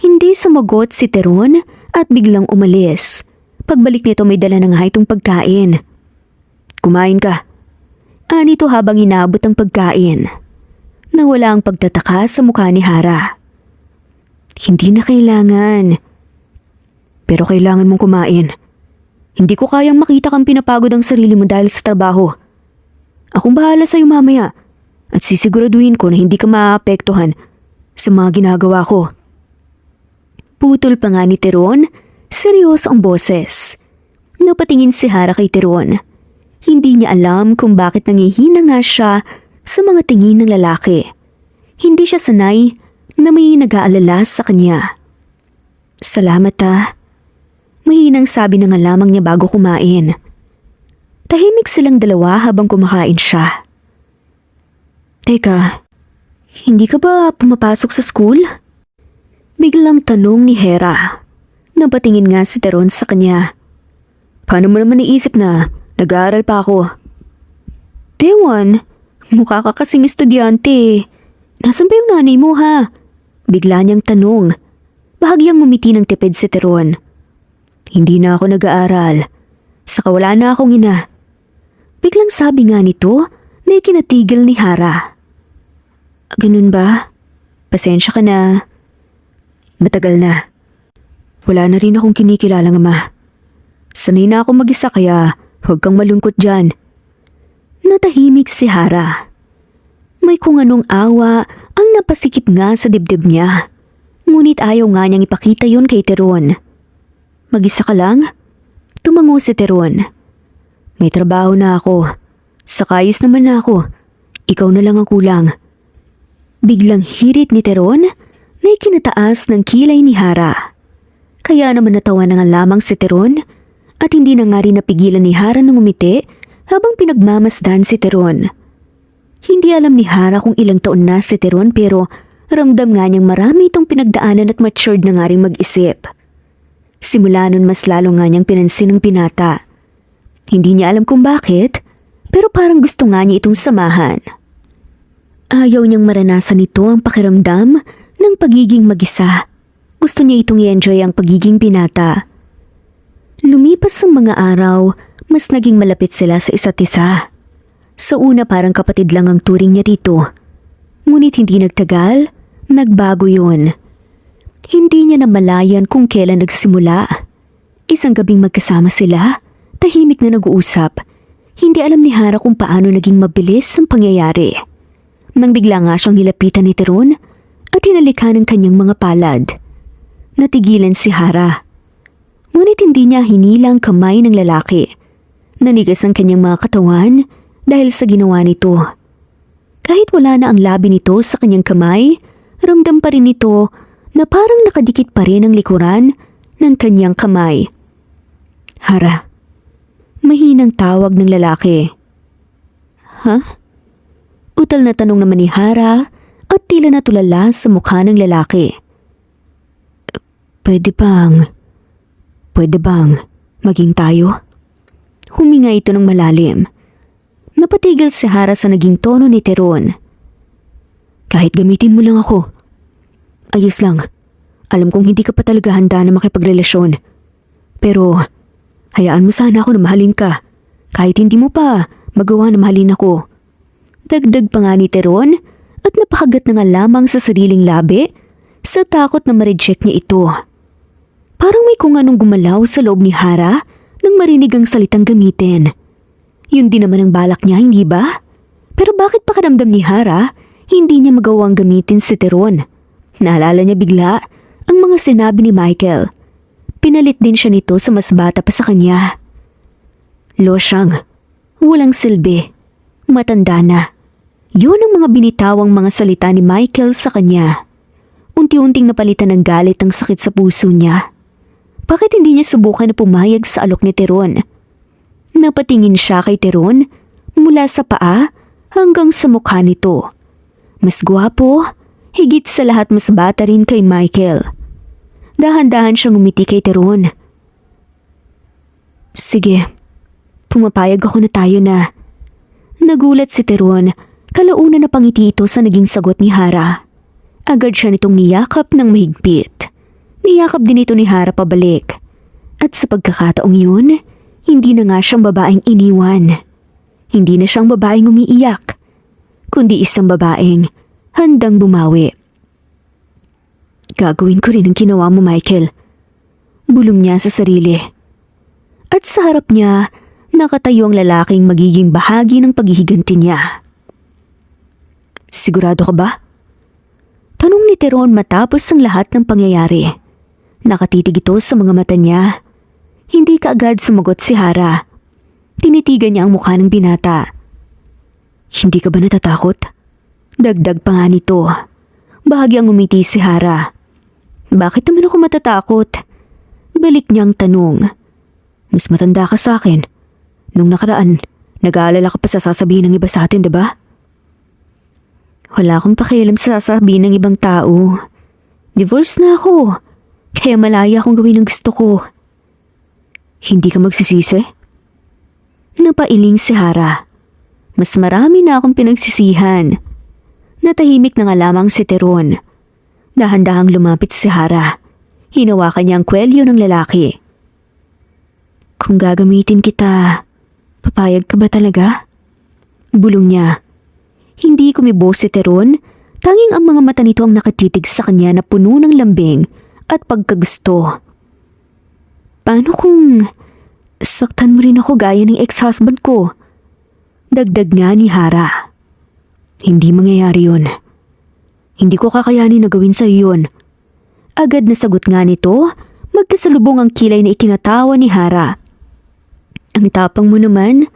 Hindi sumagot si Teron at biglang umalis. Pagbalik nito may dala na nga itong pagkain. Kumain ka. Anito habang inabot ang pagkain. Nawala ang pagtataka sa mukha ni Hara. Hindi na kailangan. Pero kailangan mong kumain. Hindi ko kayang makita kang pinapagod ang sarili mo dahil sa trabaho. Akong bahala sa'yo mamaya at sisiguraduhin ko na hindi ka maapektuhan sa mga ginagawa ko. Putol pa nga ni Teron, seryoso ang boses. Napatingin si Hara kay Teron. Hindi niya alam kung bakit nangihina nga siya sa mga tingin ng lalaki. Hindi siya sanay na may nag-aalala sa kanya. Salamat ah. Mahinang sabi na nga lamang niya bago kumain. Tahimik silang dalawa habang kumakain siya. Teka, hindi ka ba pumapasok sa school? Biglang tanong ni Hera. Napatingin nga si Teron sa kanya. Paano mo naman naisip na nag-aaral pa ako? Ewan, mukha ka kasing estudyante. Nasaan ba yung nanay mo ha? Bigla niyang tanong. Bahagyang ngumiti ng tipid si Teron. Hindi na ako nag-aaral. Saka wala na akong ina. Biglang sabi nga nito na ikinatigil ni Hara. Ganun ba? Pasensya ka na. Matagal na. Wala na rin akong kinikilalang ama. Sanay na ako mag-isa kaya huwag kang malungkot dyan. Natahimik si Hara. May kung anong awa ang napasikip nga sa dibdib niya. Ngunit ayaw nga niyang ipakita yun kay Teron. Mag-isa ka lang? Tumango si Teron. May trabaho na ako. Sakayos naman na ako. Ikaw na lang ang kulang. Biglang hirit ni Teron na ikinataas ng kilay ni Hara. Kaya naman natawa na nga lamang si Teron at hindi na nga rin napigilan ni Hara ng umiti habang pinagmamasdan si Teron. Hindi alam ni Hara kung ilang taon na si Teron pero ramdam nga niyang marami itong pinagdaanan at matured na nga rin mag-isip. Simula nun mas lalo nga niyang pinansin ang binata. Hindi niya alam kung bakit, pero parang gusto nga niya itong samahan. Ayaw niyang maranasan ito ang pakiramdam ng pagiging mag-isa. Gusto niya itong i-enjoy ang pagiging binata. Lumipas ang mga araw, mas naging malapit sila sa isa't isa. Sa una parang kapatid lang ang turing niya dito. Ngunit hindi nagtagal, nagbago yun. Hindi niya namalayan kung kailan nagsimula. Isang gabing magkasama sila, tahimik na nag-uusap. Hindi alam ni Hara kung paano naging mabilis ang pangyayari. Nang bigla nga siyang nilapitan ni Teron at hinalikan ng kanyang mga palad. Natigilan si Hara. Ngunit hindi niya hinilang kamay ng lalaki. Nanigas ang kanyang mga katawan dahil sa ginawa nito. Kahit wala na ang labi nito sa kanyang kamay, ramdam pa rin nito na parang nakadikit pa rin ang likuran ng kanyang kamay. Hara. Mahinang tawag ng lalaki. Ha? Utal na tanong naman ni Hara at tila natulala sa mukha ng lalaki. Pwede bang maging tayo? Huminga ito ng malalim. Napatigil si Hara sa naging tono ni Teron. Kahit gamitin mo lang ako. Ayos lang. Alam kong hindi ka pa talaga handa na makipagrelasyon. Pero hayaan mo sana ako na mahalin ka. Kahit hindi mo pa magawa na mahalin ako. Dagdag pa nga ni Teron at napakagat na nga lamang sa sariling labi sa takot na ma-reject niya ito. Parang may kung anong gumalaw sa loob ni Hara nang marinig ang salitang gamitin. Yun din naman ang balak niya, hindi ba? Pero bakit pakiramdam ni Hara hindi niya magawang gamitin si Teron? Naalala niya bigla ang mga sinabi ni Michael. Pinalit din siya nito sa mas bata pa sa kanya. Losyang, walang silbi, matanda na. Yun ang mga binitawang mga salita ni Michael sa kanya. Unti-unting napalitan ng galit ang sakit sa puso niya. Bakit hindi niya subukan na pumayag sa alok ni Teron? Napatingin siya kay Teron mula sa paa hanggang sa mukha nito. Mas gwapo, higit sa lahat mas bata rin kay Michael. Dahan-dahan siyang umiti kay Teron. Sige, pumapayag ako na tayo na. Nagulat si Teron, kalaunan na pangiti ito sa naging sagot ni Hara. Agad siya nitong niyakap ng mahigpit. Niyakap din ito ni Hara pabalik. At sa pagkakataong yun, hindi na nga siyang babaeng iniwan. Hindi na siyang babaeng umiiyak, kundi isang babaeng handang bumawi. Gagawin ko rin ang ginawa mo, Michael. Bulong niya sa sarili. At sa harap niya, nakatayo ang lalaking magiging bahagi ng paghihiganti niya. Sigurado ka ba? Tanong ni Teron matapos ang lahat ng pangyayari. Nakatitig ito sa mga mata niya. Hindi kaagad sumagot si Hara. Tinitigan niya ang mukha ng binata. Hindi ka ba natatakot? Dagdag pa nga nito. Bahagyang umiti si Hara. Bakit naman ako matatakot? Balik niyang tanong. Mas matanda ka sa akin. Nung nakaraan, nag-aalala ka pa sa sasabihin ng iba sa atin, diba? Wala akong pakialam sa sasabihin ng ibang tao. Divorce na ako. Kaya malaya akong gawin ang gusto ko. Hindi ka magsisisi? Napailing si Hara. Mas marami na akong pinagsisihan. Natahimik na nga lamang si Teron. Dahan-dahang lumapit si Hara. Hinawakan niya ang kwelyo ng lalaki. Kung gagamitin kita, papayag ka ba talaga? Bulong niya. Hindi kumibo si Teron, tanging ang mga mata nito ang nakatitig sa kanya na puno ng lambing at pagkagusto. Paano kung saktan mo rin ako gaya ng ex-husband ko? Dagdag nga ni Hara. Hindi mangyayari yun. Hindi ko kakayanin na gawin sa iyo yun. Agad na sagot nga nito, magkasalubong ang kilay na ikinatawa ni Hara. Ang tapang mo naman,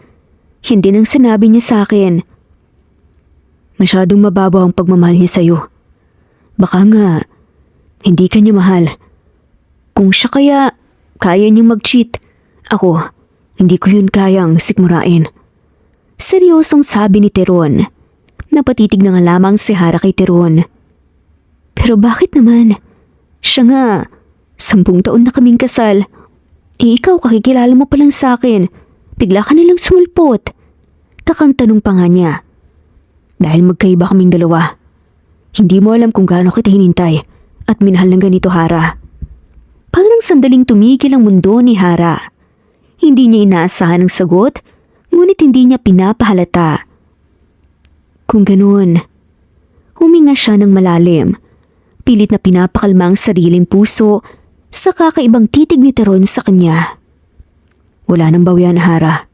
hindi nang sinabi niya sa akin. Masyadong mababaw ang pagmamahal niya sa'yo. Baka nga, hindi ka niya mahal. Kung siya kaya niyang mag-cheat, Ako, hindi ko yun kayang sikmurain. Seryosong sabi ni Teron. Napatitig na nga lamang si Hara kay Teron. Pero bakit naman? Siya nga, 10 taon na kaming kasal. Ikaw kakikilala mo pa lang sa akin. Bigla ka nalang sumulpot. Takang tanong pa nga niya. Dahil magkaiba kaming dalawa. Hindi mo alam kung gaano kita hinintay at minahal ng ganito, Hara. Parang sandaling tumigil ang mundo ni Hara. Hindi niya inaasahan ang sagot, ngunit hindi niya pinapahalata. Kung ganoon, huminga siya ng malalim. Pilit na pinapakalma ang sariling puso sa kakaibang titig ni Teron sa kanya. Wala nang bawian, Hara.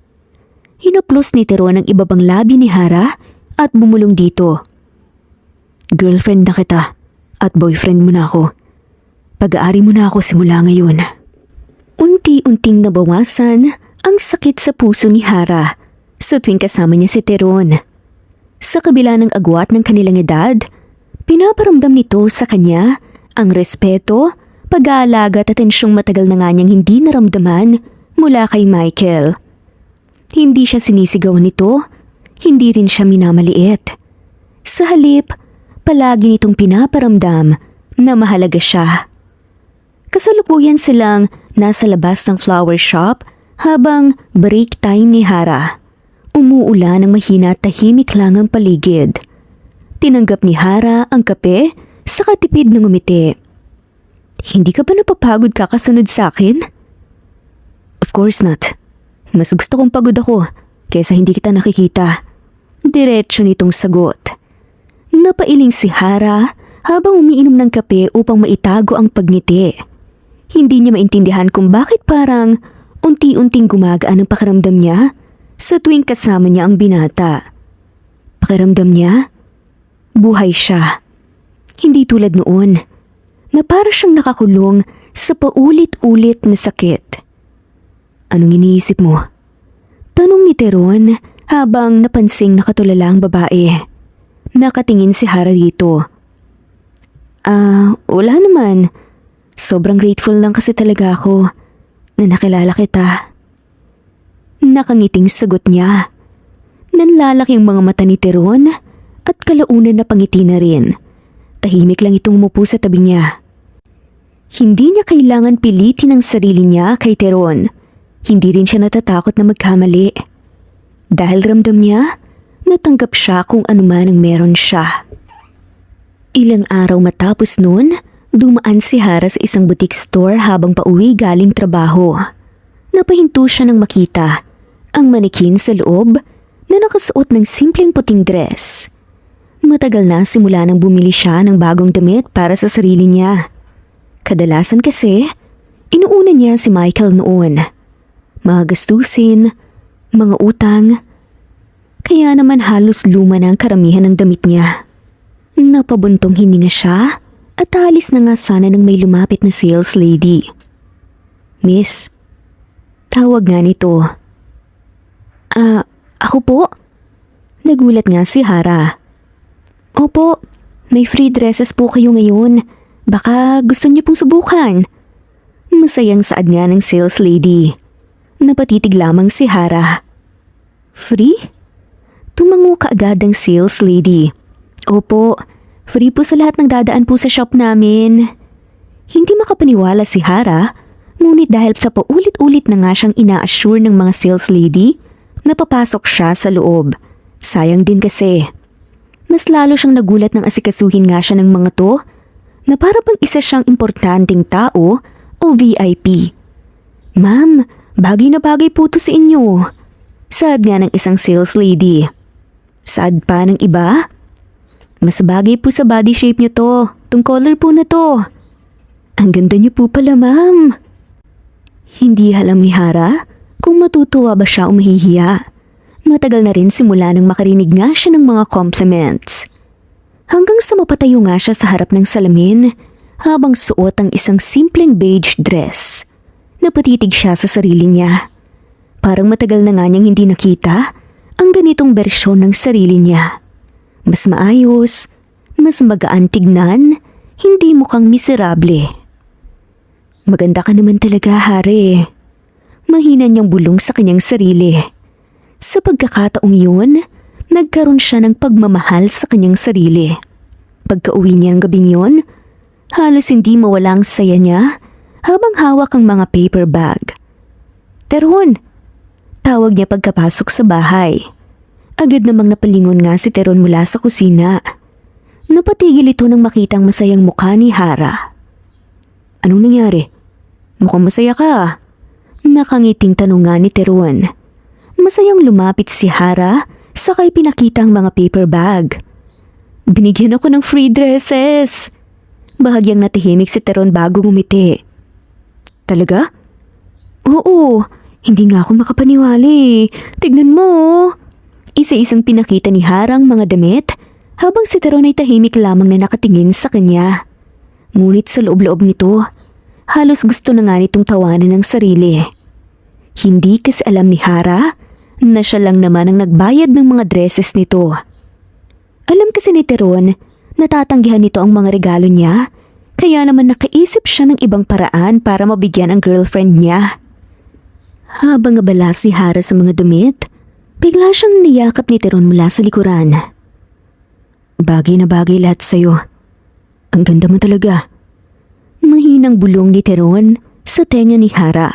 Hinaplos ni Teron ang ibabang labi ni Hara at bumulong dito. Girlfriend na kita at boyfriend mo na ako. Pag-aari mo na ako simula ngayon. Unti-unting nabawasan ang sakit sa puso ni Hara sa tuwing kasama niya si Teron. Sa kabila ng agwat ng kanilang edad, pinaparamdam nito sa kanya ang respeto, pag-aalaga at atensyong matagal na nga niyang hindi naramdaman mula kay Michael. Hindi siya sinisigawan nito, hindi rin siya minamaliit. Sa halip, palagi nitong pinaparamdam na mahalaga siya. Kasalukuyan silang nasa labas ng flower shop habang break time ni Hara. Umuulan ng mahina at tahimik lang ang paligid. Tinanggap ni Hara ang kape sa katipid ng umiti. Hindi ka ba napapagod kakasunod sa akin? Of course not. Mas gusto kong pagod ako kaysa hindi kita nakikita. Diretso nitong sagot. Napailing si Hara habang umiinom ng kape upang maitago ang pagngiti. Hindi niya maintindihan kung bakit parang unti-unting gumagaan ang pakiramdam niya sa tuwing kasama niya ang binata. Pakiramdam niya, buhay siya. Hindi tulad noon, na para siyang nakakulong sa paulit-ulit na sakit. Anong iniisip mo? Tanong ni Teron habang napansing nakatulala ang babae. Nakatingin si Hara dito. Wala naman. Sobrang grateful lang kasi talaga ako na nakilala kita. Nakangiting sagot niya. Nanlalaki ang mga mata ni Teron at kalaunan na pangiti na rin. Tahimik lang itong umupo sa tabi niya. Hindi niya kailangan pilitin ang sarili niya kay Teron. Hindi rin siya natatakot na magkamali. Dahil ramdam niya, natanggap siya kung anuman ang meron siya. Ilang araw matapos noon, dumaan si Hara sa isang boutique store habang pauwi galing trabaho. Napahinto siya nang makita ang manikin sa loob na nakasuot ng simpleng puting dress. Matagal na simula nang bumili siya ng bagong damit para sa sarili niya. Kadalasan kasi, inuuna niya si Michael noon. Mga gastusin, mga utang, kaya naman halos luma na ang karamihan ng damit niya. Napabuntong hininga siya at alis na nga sana nang may lumapit na sales lady. Miss, tawag nga nito. Ako po? Nagulat nga si Hara. Opo, may free dresses po kayo ngayon. Baka gusto niyo pong subukan. Masayang saad nga ng sales lady. Napatitig lamang si Hara. Free? Tumango kaagad ang sales lady. Opo, free po sa lahat ng dadaan po sa shop namin. Hindi makapaniwala si Hara, ngunit dahil sa paulit-ulit na nga siyang ina-assure ng mga sales lady, napapasok siya sa loob. Sayang din kasi. Mas lalo siyang nagulat nang asikasuhin nga siya ng mga to na para bang isa siyang importanteng tao o VIP. Ma'am, bagay na bagay po to sa inyo. Saad nga ng isang sales lady. Saad pa ng iba? Mas bagay po sa body shape niyo to. Tong color po na to. Ang ganda niyo po pala, ma'am. Hindi alam ni Hara kung matutuwa ba siya o mahihiya. Matagal na rin simula nang makarinig nga siya ng mga compliments. Hanggang sa mapatayo nga siya sa harap ng salamin habang suot ang isang simpleng beige dress. Napatitig siya sa sarili niya. Parang matagal na nga niyang hindi nakita ang ganitong bersyon ng sarili niya. Mas maayos, mas magaan tignan, hindi mukhang miserable. Maganda ka naman talaga, Hare. Mahina niyang bulong sa kanyang sarili. Sa pagkakataong yun, nagkaroon siya ng pagmamahal sa kanyang sarili. Pagka-uwi niya ng gabing yun, halos hindi mawala ang saya niya habang hawak ang mga paper bag. Teron! Tawag niya pagkapasok sa bahay. Agad namang napalingon nga si Teron mula sa kusina. Napatigil ito nang makitang masayang mukha ni Hara. Anong nangyari? Mukhang masaya ka. Nakangiting tanong nga ni Teron. Masayang lumapit si Hara sakay pinakita ang mga paper bag. Binigyan ako ng free dresses. Bahagyang natahimik si Teron bago ngumiti. Talaga? Oo, hindi nga ako makapaniwala. Tignan mo. Isa-isang pinakita ni Hara ang mga damit habang si Teron ay tahimik lamang na nakatingin sa kanya. Ngunit sa loob-loob nito, halos gusto na nga nitong tawanan ng sarili. Hindi kasi alam ni Hara na siya lang naman ang nagbayad ng mga dresses nito. Alam kasi ni Teron na tatanggihan nito ang mga regalo niya, kaya naman nakaisip siya ng ibang paraan para mabigyan ang girlfriend niya. Habang abala si Hara sa mga damit, bigla siyang niyakap ni Teron mula sa likuran. Bagay na bagay lahat sa'yo. Ang ganda mo talaga. Mahinang bulong ni Teron sa tenga ni Hara.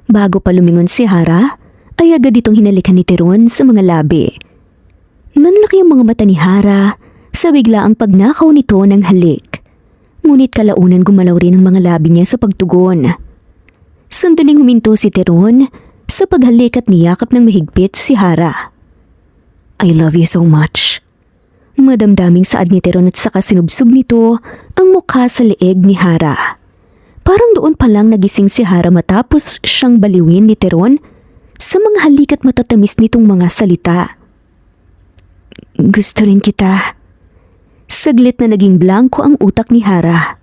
Bago pa lumingon si Hara, ay agad itong hinalikan ni Teron sa mga labi. Nanlaki ang mga mata ni Hara sa biglaang pagnakaw nito ng halik. Ngunit kalaunan gumalaw rin ang mga labi niya sa pagtugon. Sandaling huminto si Teron sa paghalik at niyakap ng mahigpit si Hara. I love you so much. Madamdaming saad ni Teron at saka sinubsob nito ang mukha sa leeg ni Hara. Parang doon pa lang nagising si Hara matapos siyang baliwin ni Teron sa mga halik at matatamis nitong mga salita. Gusto rin kita. Saglit na naging blanko ang utak ni Hara,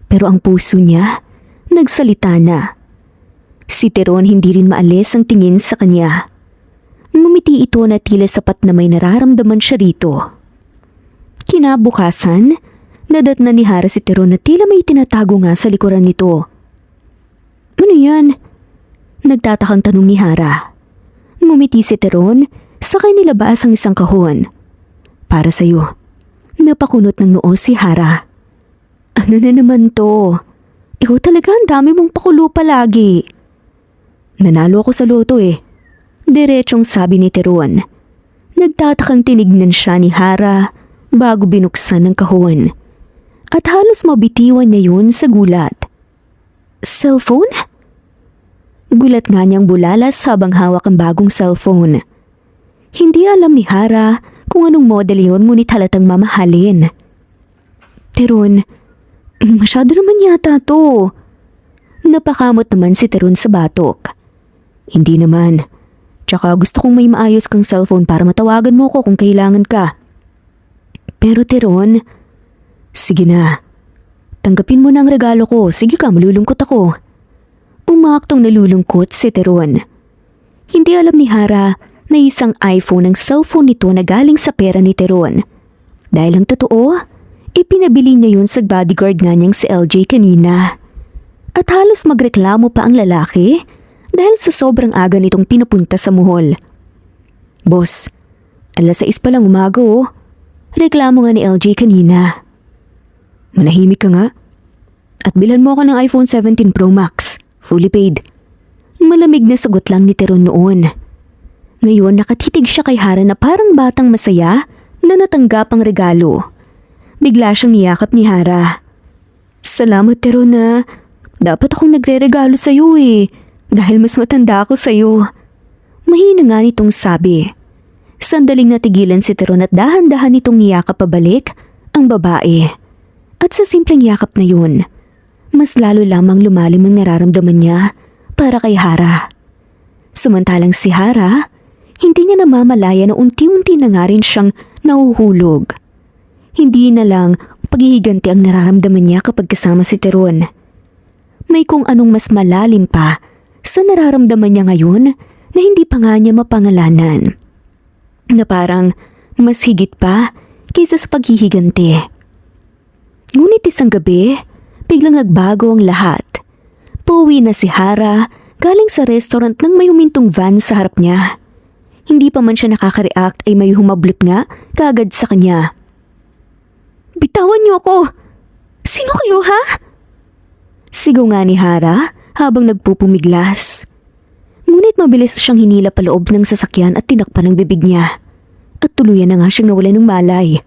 pero ang puso niya nagsalita na. Si Teron hindi rin maalis ang tingin sa kanya. Ngumiti ito na tila sapat na may nararamdaman siya rito. Kinabukasan, nadatna ni Hara si Teron na tila may tinatago nga sa likuran nito. Ano yan? Nagtatakang tanong ni Hara. Ngumiti si Teron, sakay nilabas ang isang kahon. Para sa'yo. Napakunot ng noo si Hara. Ano na naman to? Ikaw talaga ang dami mong pakulo palagi. Nanalo ako sa loto eh. Diretsong sabi ni Teron. Nagtatakang tinignan siya ni Hara bago binuksan ng kahon. At halos mabitiwan niya yun sa gulat. Cellphone? Gulat nga niyang bulalas habang hawak ang bagong cellphone. Hindi alam ni Hara kung anong model yun ngunit halatang mamahalin. Teron, masyado naman yata to. Napakamot naman si Teron sa batok. Hindi naman. Tsaka gusto kong may maayos kang cellphone para matawagan mo ko kung kailangan ka. Pero Teron, sige na. Tanggapin mo na ang regalo ko. Sige ka, malulungkot ako. Umaktong nalulungkot si Teron. Hindi alam ni Hara na isang iPhone ang cellphone nito na galing sa pera ni Teron. Dahil ang totoo, ipinabili niya yun sa bodyguard nga niyang si LJ kanina. At halos magreklamo pa ang lalaki dahil sa sobrang aga nitong pinupunta sa muhol. Boss, 6:00 pa lang umaga oh. Reklamo nga ni LJ kanina. Manahimik ka nga. At bilan mo ako ng iPhone 17 Pro Max. Fully paid. Malamig na sagot lang ni Teron noon. Ngayon nakatitig siya kay Hara na parang batang masaya na natanggap ang regalo. Bigla siyang niyakap ni Hara. Salamat Teron na. Dapat akong nagre-regalo sa'yo eh. Dahil mas matanda ako sa'yo. Mahina nga nitong sabi. Sandaling natigilan si Teron at dahan-dahan nitong niyakap pabalik ang babae. At sa simpleng yakap na yun, mas lalo lamang lumalim ang nararamdaman niya para kay Hara. Samantalang si Hara, hindi niya namamalaya na unti-unti na nga rin siyang nahuhulog. Hindi na lang paghihiganti ang nararamdaman niya kapag kasama si Teron. May kung anong mas malalim pa sa nararamdaman niya ngayon na hindi pa nga niya mapangalanan. Na parang mas higit pa kaysa sa paghihiganti. Ngunit isang gabi, biglang nagbago ang lahat. Pauwi na si Hara galing sa restaurant nang may humintong van sa harap niya. Hindi pa man siya nakaka-react ay may humablot nga kaagad sa kanya. "Bitawan niyo ako! Sino kayo, ha?" Sigaw nga ni Hara habang nagpupumiglas. Ngunit mabilis siyang hinila paloob ng sasakyan at tinakpan ang bibig niya. At tuluyan na nga siyang nawala ng malay.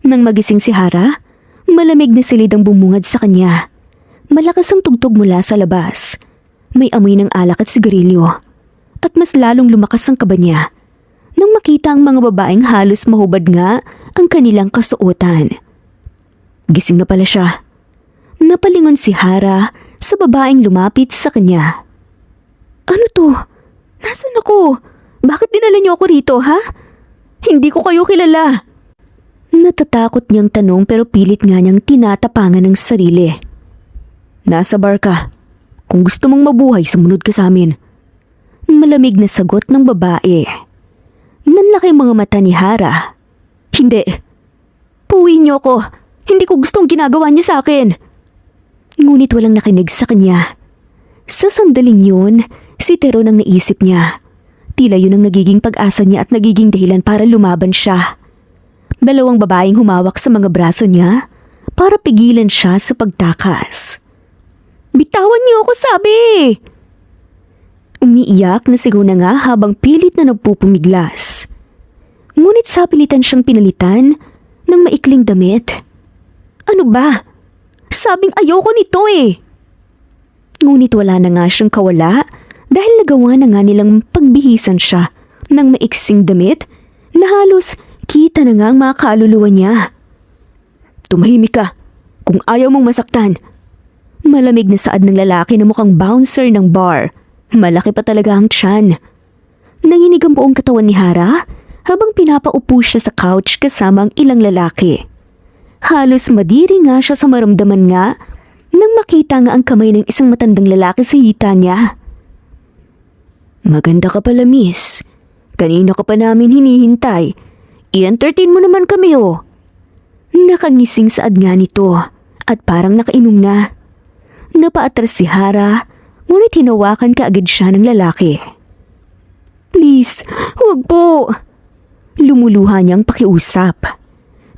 Nang magising si Hara, malamig na silid ang bumungad sa kanya. Malakas ang tugtog mula sa labas. May amoy ng alak at sigarilyo. At mas lalong lumakas ang kaba niya nang makita ang mga babaeng halos mahubad nga ang kanilang kasuotan. Gising na pala siya. Napalingon si Hara sa babaeng lumapit sa kanya. "Ano to? Nasaan ako? Bakit dinala niyo ako rito, ha? Hindi ko kayo kilala." Natatakot niyang tanong pero pilit nga niyang tinatapangan ng sarili. "Nasa bar ka. Kung gusto mong mabuhay, sumunod ka sa amin." Malamig na sagot ng babae. Nanlaki ang mga mata ni Hara. "Hindi. Puwiin niyo ako. Hindi ko gustong ginagawa niyo sa akin." Ngunit walang nakinig sa kanya. Sa sandaling yun, si Teron ang naisip niya. Tila yun ang nagiging pag-asa niya at nagiging dahilan para lumaban siya. Dalawang babaeng humawak sa mga braso niya para pigilan siya sa pagtakas. "Bitawan niyo ako, sabi!" Umiiyak na sigaw na nga habang pilit na nagpupumiglas. Ngunit sa pilitan siyang pinalitan ng maikling damit. "Ano ba? Sabing ayoko nito eh!" Ngunit wala na nga siyang kawala dahil nagawa na nga nilang pagbihisan siya ng maiksing damit na halos kita na nga ang mga kaluluwa niya. "Tumahimik ka kung ayaw mong masaktan." Malamig na saad ng lalaki na mukhang bouncer ng bar. Malaki pa talaga ang tiyan. Nanginig ang buong katawan ni Hara habang pinapaupo siya sa couch kasama ang ilang lalaki. Halos madiri nga siya sa maramdaman nga nang makita nga ang kamay ng isang matandang lalaki sa hita niya. "Maganda ka pala, miss. Kanina ka pa namin hinihintay. I-entertain mo naman kami, oh." Nakangising saad nga nito at parang nakainom na. Napaatras si Hara, ngunit hinawakan kaagad siya ng lalaki. "Please, huwag po." Lumuluha niyang pakiusap.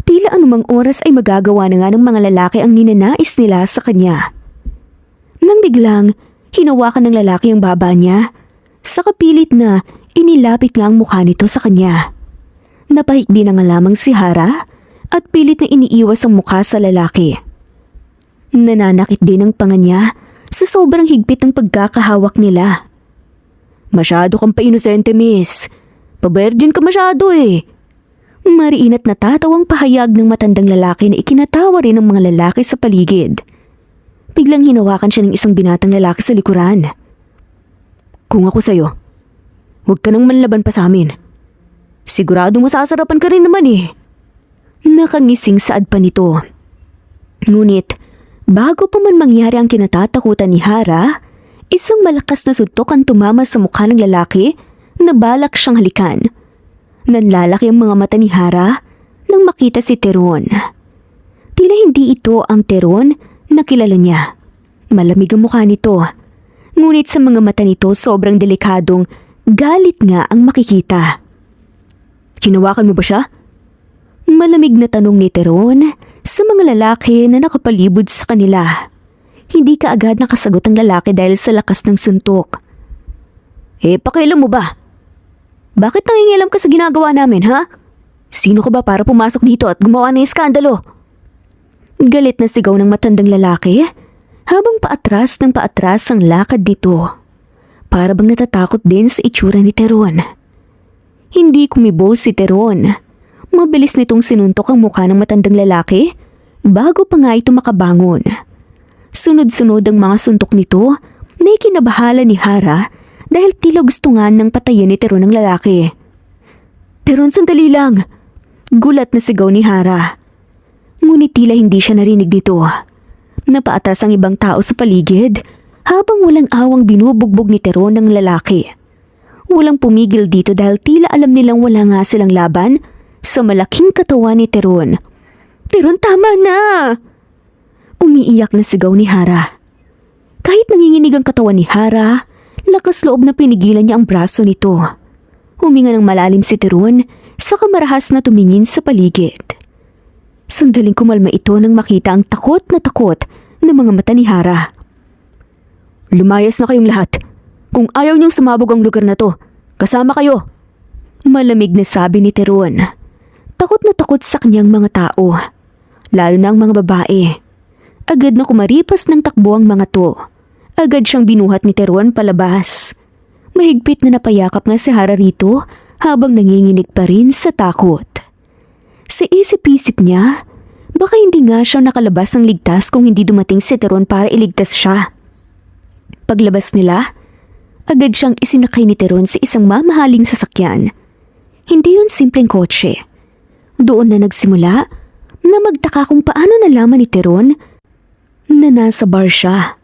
Tila anumang oras ay magagawa na nga ng mga lalaki ang ninanais nila sa kanya. Nang biglang, hinawakan ng lalaki ang baba niya. Sa kapilit na, inilapit nga ang mukha nito sa kanya. Napahikbi na nga lamang si Hara at pilit na iniiwas ang mukha sa lalaki. Nananakit din ang panga niya sa sobrang higpit ng pagkakahawak nila. "Masyado kang pa-inosente, miss. Pa-virgin ka masyado eh." Mariin at natatawang pahayag ng matandang lalaki na ikinatawa rin ng mga lalaki sa paligid. Biglang hinawakan siya ng isang binatang lalaki sa likuran. "Kung ako sa'yo, huwag ka nang manlaban pa sa amin. Sigurado masasarapan ka rin naman eh." Nakangising saad pa nito. Ngunit, bago pa man mangyari ang kinatatakutan ni Hara, isang malakas na suntok ang tumama sa mukha ng lalaki na balak siyang halikan. Nanlalaki ang mga mata ni Hara nang makita si Teron. Tila hindi ito ang Teron na kilala niya. Malamig ang mukha nito. Ngunit sa mga mata nito sobrang delikadong galit nga ang makikita. "Hinawakan mo ba siya?" Malamig na tanong ni Teron sa mga lalaki na nakapalibot sa kanila. Hindi kaagad nakasagot ang lalaki dahil sa lakas ng suntok. "Pakialam mo ba? Bakit nangingialam ka sa ginagawa namin, ha? Sino ka ba para pumasok dito at gumawa ng iskandalo?" Galit na sigaw ng matandang lalaki habang paatras ng paatras ang lakad nito. Para bang natatakot din sa itsura ni Teron. Hindi kumibo si Teron. Mabilis nitong sinuntok ang mukha ng matandang lalaki bago pa nga ito makabangon. Sunod-sunod ang mga suntok nito na ikinabahala ni Hara dahil tila gusto nga ng patayin ni Teron ng lalaki. "Teron, sandali lang!" Gulat na sigaw ni Hara. Ngunit tila hindi siya narinig dito. Napaatras ang ibang tao sa paligid habang walang awang binubugbog ni Teron ng lalaki. Walang pumigil dito dahil tila alam nilang wala nga silang laban sa malaking katawan ni Teron. "Teron, tama na!" Umiiyak na sigaw ni Hara. Kahit nanginginig ang katawan ni Hara, Lakas loob na pinigilan niya ang braso nito. Huminga ng malalim si Teron, saka marahas na tumingin sa paligid. Sandaling kumalma ito nang makita ang takot na mga mata ni Hara. Lumayas na kayong lahat. Kung ayaw niyong sumabog ang lugar na to, kasama kayo. Malamig na sabi ni Teron. Takot na takot sa kanyang mga tao, lalo na ang mga babae. Agad na kumaripas ng takbo ang mga to. Agad siyang binuhat ni Teron palabas. Mahigpit na napayakap nga si Hara rito habang nanginginig pa rin sa takot. Sa isip-isip niya, baka hindi nga siya nakalabas ng ligtas kung hindi dumating si Teron para iligtas siya. Paglabas nila, agad siyang isinakay ni Teron sa isang mamahaling sasakyan. Hindi yun simpleng kotse. Doon na nagsimula na magtaka kung paano nalaman ni Teron na nasa bar siya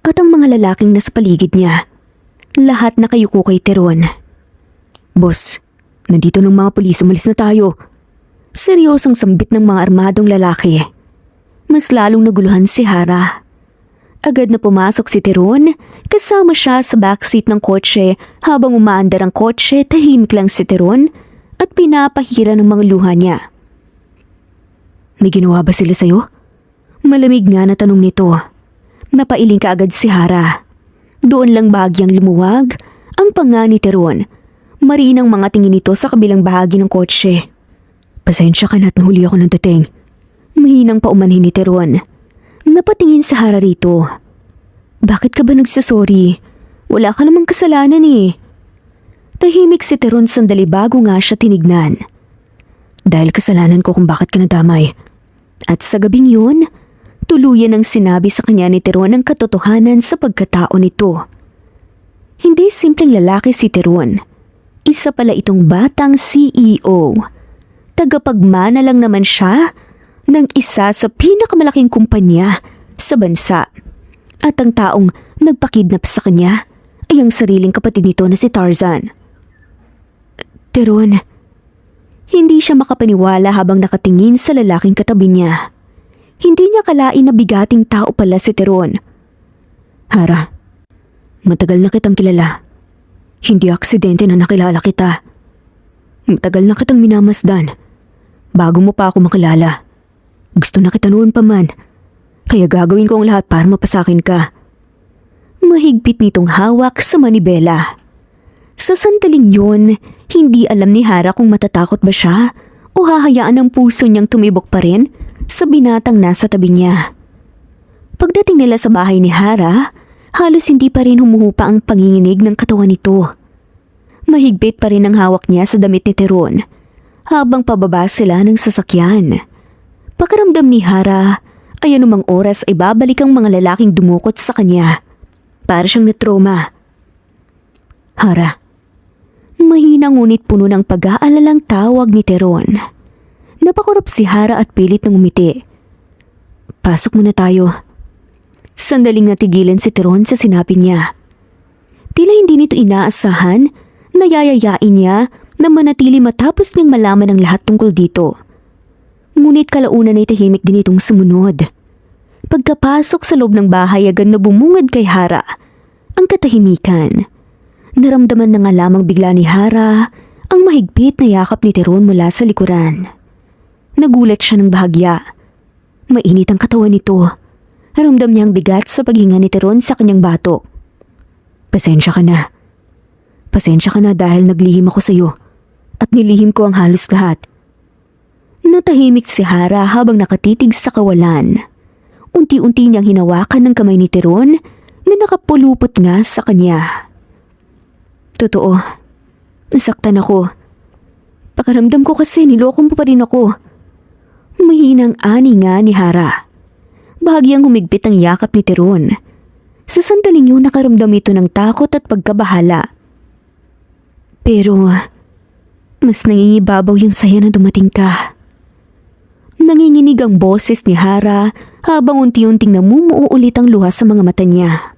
at ang mga lalaking nasa paligid niya. Lahat nakayuko kay Teron. Boss, nandito ng mga pulis, umalis na tayo. Seryosong sambit ng mga armadong lalaki. Mas lalong naguluhan si Hara. Agad na pumasok si Teron, kasama siya sa backseat ng kotse habang umaandar ang kotse, tahimik lang si Teron at pinapahira ng mga luha niya. May ginawa ba sila sa'yo? Malamig nga na tanong nito. Napailing ka agad si Hara. Doon lang bahagyang lumuwag ang panga ni Teron. Marinang mga tingin nito sa kabilang bahagi ng kotse. Pasensya ka na at nahuli ako ng dating. Mahinang paumanhin ni Teron. Napatingin sa Hara rito. Bakit ka ba nagsasorry? Wala ka namang kasalanan eh. Tahimik si Teron sandali bago nga siya tinignan. Dahil kasalanan ko kung bakit ka nadamay. At sa gabing yun, tuluyan ang sinabi sa kanya ni Teron ang katotohanan sa pagkatao nito. Hindi simpleng lalaki si Teron. Isa pala itong batang CEO. Tagapagmana lang naman siya ng isa sa pinakamalaking kumpanya sa bansa. At ang taong nagpakidnap sa kanya ay ang sariling kapatid nito na si Tarzan. Teron, hindi siya makapaniwala habang nakatingin sa lalaking katabi niya. Hindi niya kalain na bigating tao pala si Teron. Hara, matagal na kitang kilala. Hindi aksidente na nakilala kita. Matagal na kitang minamasdan. Bago mo pa ako makilala. Gusto na kita noon pa man. Kaya gagawin ko ang lahat para mapasakin ka. Mahigpit nitong hawak sa manibela. Sa sandaling yun, hindi alam ni Hara kung matatakot ba siya o hahayaan ang puso niyang tumibok pa rin sa binatang nasa tabi niya. Pagdating nila sa bahay ni Hara, halos hindi pa rin humuhupa ang panginginig ng katawan nito. Mahigpit pa rin ang hawak niya sa damit ni Teron habang pababa sila ng sasakyan. Pakiramdam ni Hara ay anumang oras ay babalik ang mga lalaking dumukot sa kanya. Para siyang natroma. Hara, mahina ngunit puno ng pag-aalalang tawag ni Teron. Napakurap si Hara at pilit ng umiti. Pasok muna tayo. Sandaling natigilan si Teron sa sinabi niya. Tila hindi nito inaasahan na yayayain niya na manatili matapos niyang malaman ang lahat tungkol dito. Ngunit kalaunan ay tahimik din itong sumunod. Pagkapasok sa loob ng bahay agad na bumungad kay Hara ang katahimikan. Naramdaman na nga lamang bigla ni Hara ang mahigpit na yakap ni Teron mula sa likuran. Nagulat siya ng bahagya. Mainit ang katawan nito. Naramdam niya ang bigat sa paghinga ni Teron sa kanyang batok. Pasensya ka na. Pasensya ka na dahil naglihim ako sa iyo at nilihim ko ang halos lahat. Natahimik si Hara habang nakatitig sa kawalan. Unti-unti niyang hinawakan ng kamay ni Teron na nakapulupot nga sa kanya. Totoo, nasaktan ako. Pakaramdam ko kasi niloko mo pa rin ako. Mahinang ani nga ni Hara. Bahagyang humigpit ang yakap ni Teron. Sa sandaling yun nakaramdam ito ng takot at pagkabahala. Pero, mas nangingibabaw yung saya na dumating ka. Nanginginig ang boses ni Hara habang unti-unting namumuo ulit ang luha sa mga mata niya.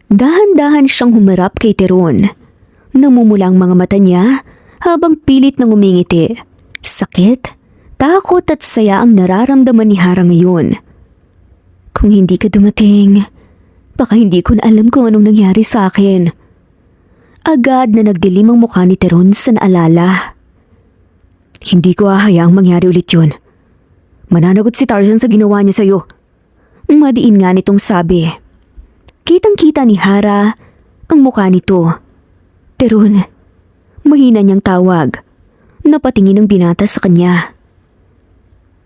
Dahan-dahan siyang humarap kay Teron. Namumula ang mga mata niya habang pilit nang umingiti. Sakit, takot at saya ang nararamdaman ni Hara ngayon. Kung hindi ka dumating, Baka hindi ko na alam kung anong nangyari sa akin. Agad na nagdilim ang mukha ni Teron sa naalala. Hindi ko hahayaang mangyari ulit yun. Mananagot si Tarzan sa ginawa niya sa'yo. Madiin nga nitong sabi. Kitang-kita ni Hara ang mukha nito. Teron, mahina niyang tawag. Napatingin ang binata sa kanya.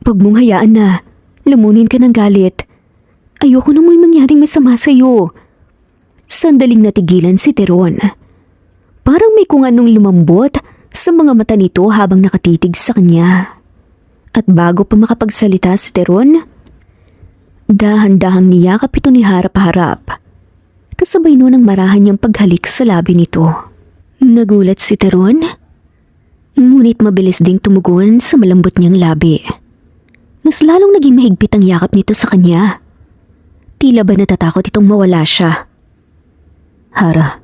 Huwag mong hayaan na. Lamunin ka ng galit. Ayoko na mo'y mangyaring masama sa'yo. Sandaling natigilan si Teron. Parang may kung anong lumambot sa mga mata nito habang nakatitig sa kanya. At bago pa makapagsalita si Teron, dahan-dahang niyakap ito ni Hara paharap. Kasabay nun ang marahan niyang paghalik sa labi nito. Nagulat si Teron, ngunit mabilis ding tumugon sa malambot niyang labi. Mas lalong naging mahigpit ang yakap nito sa kanya. Tila ba natatakot itong mawala siya. Hara,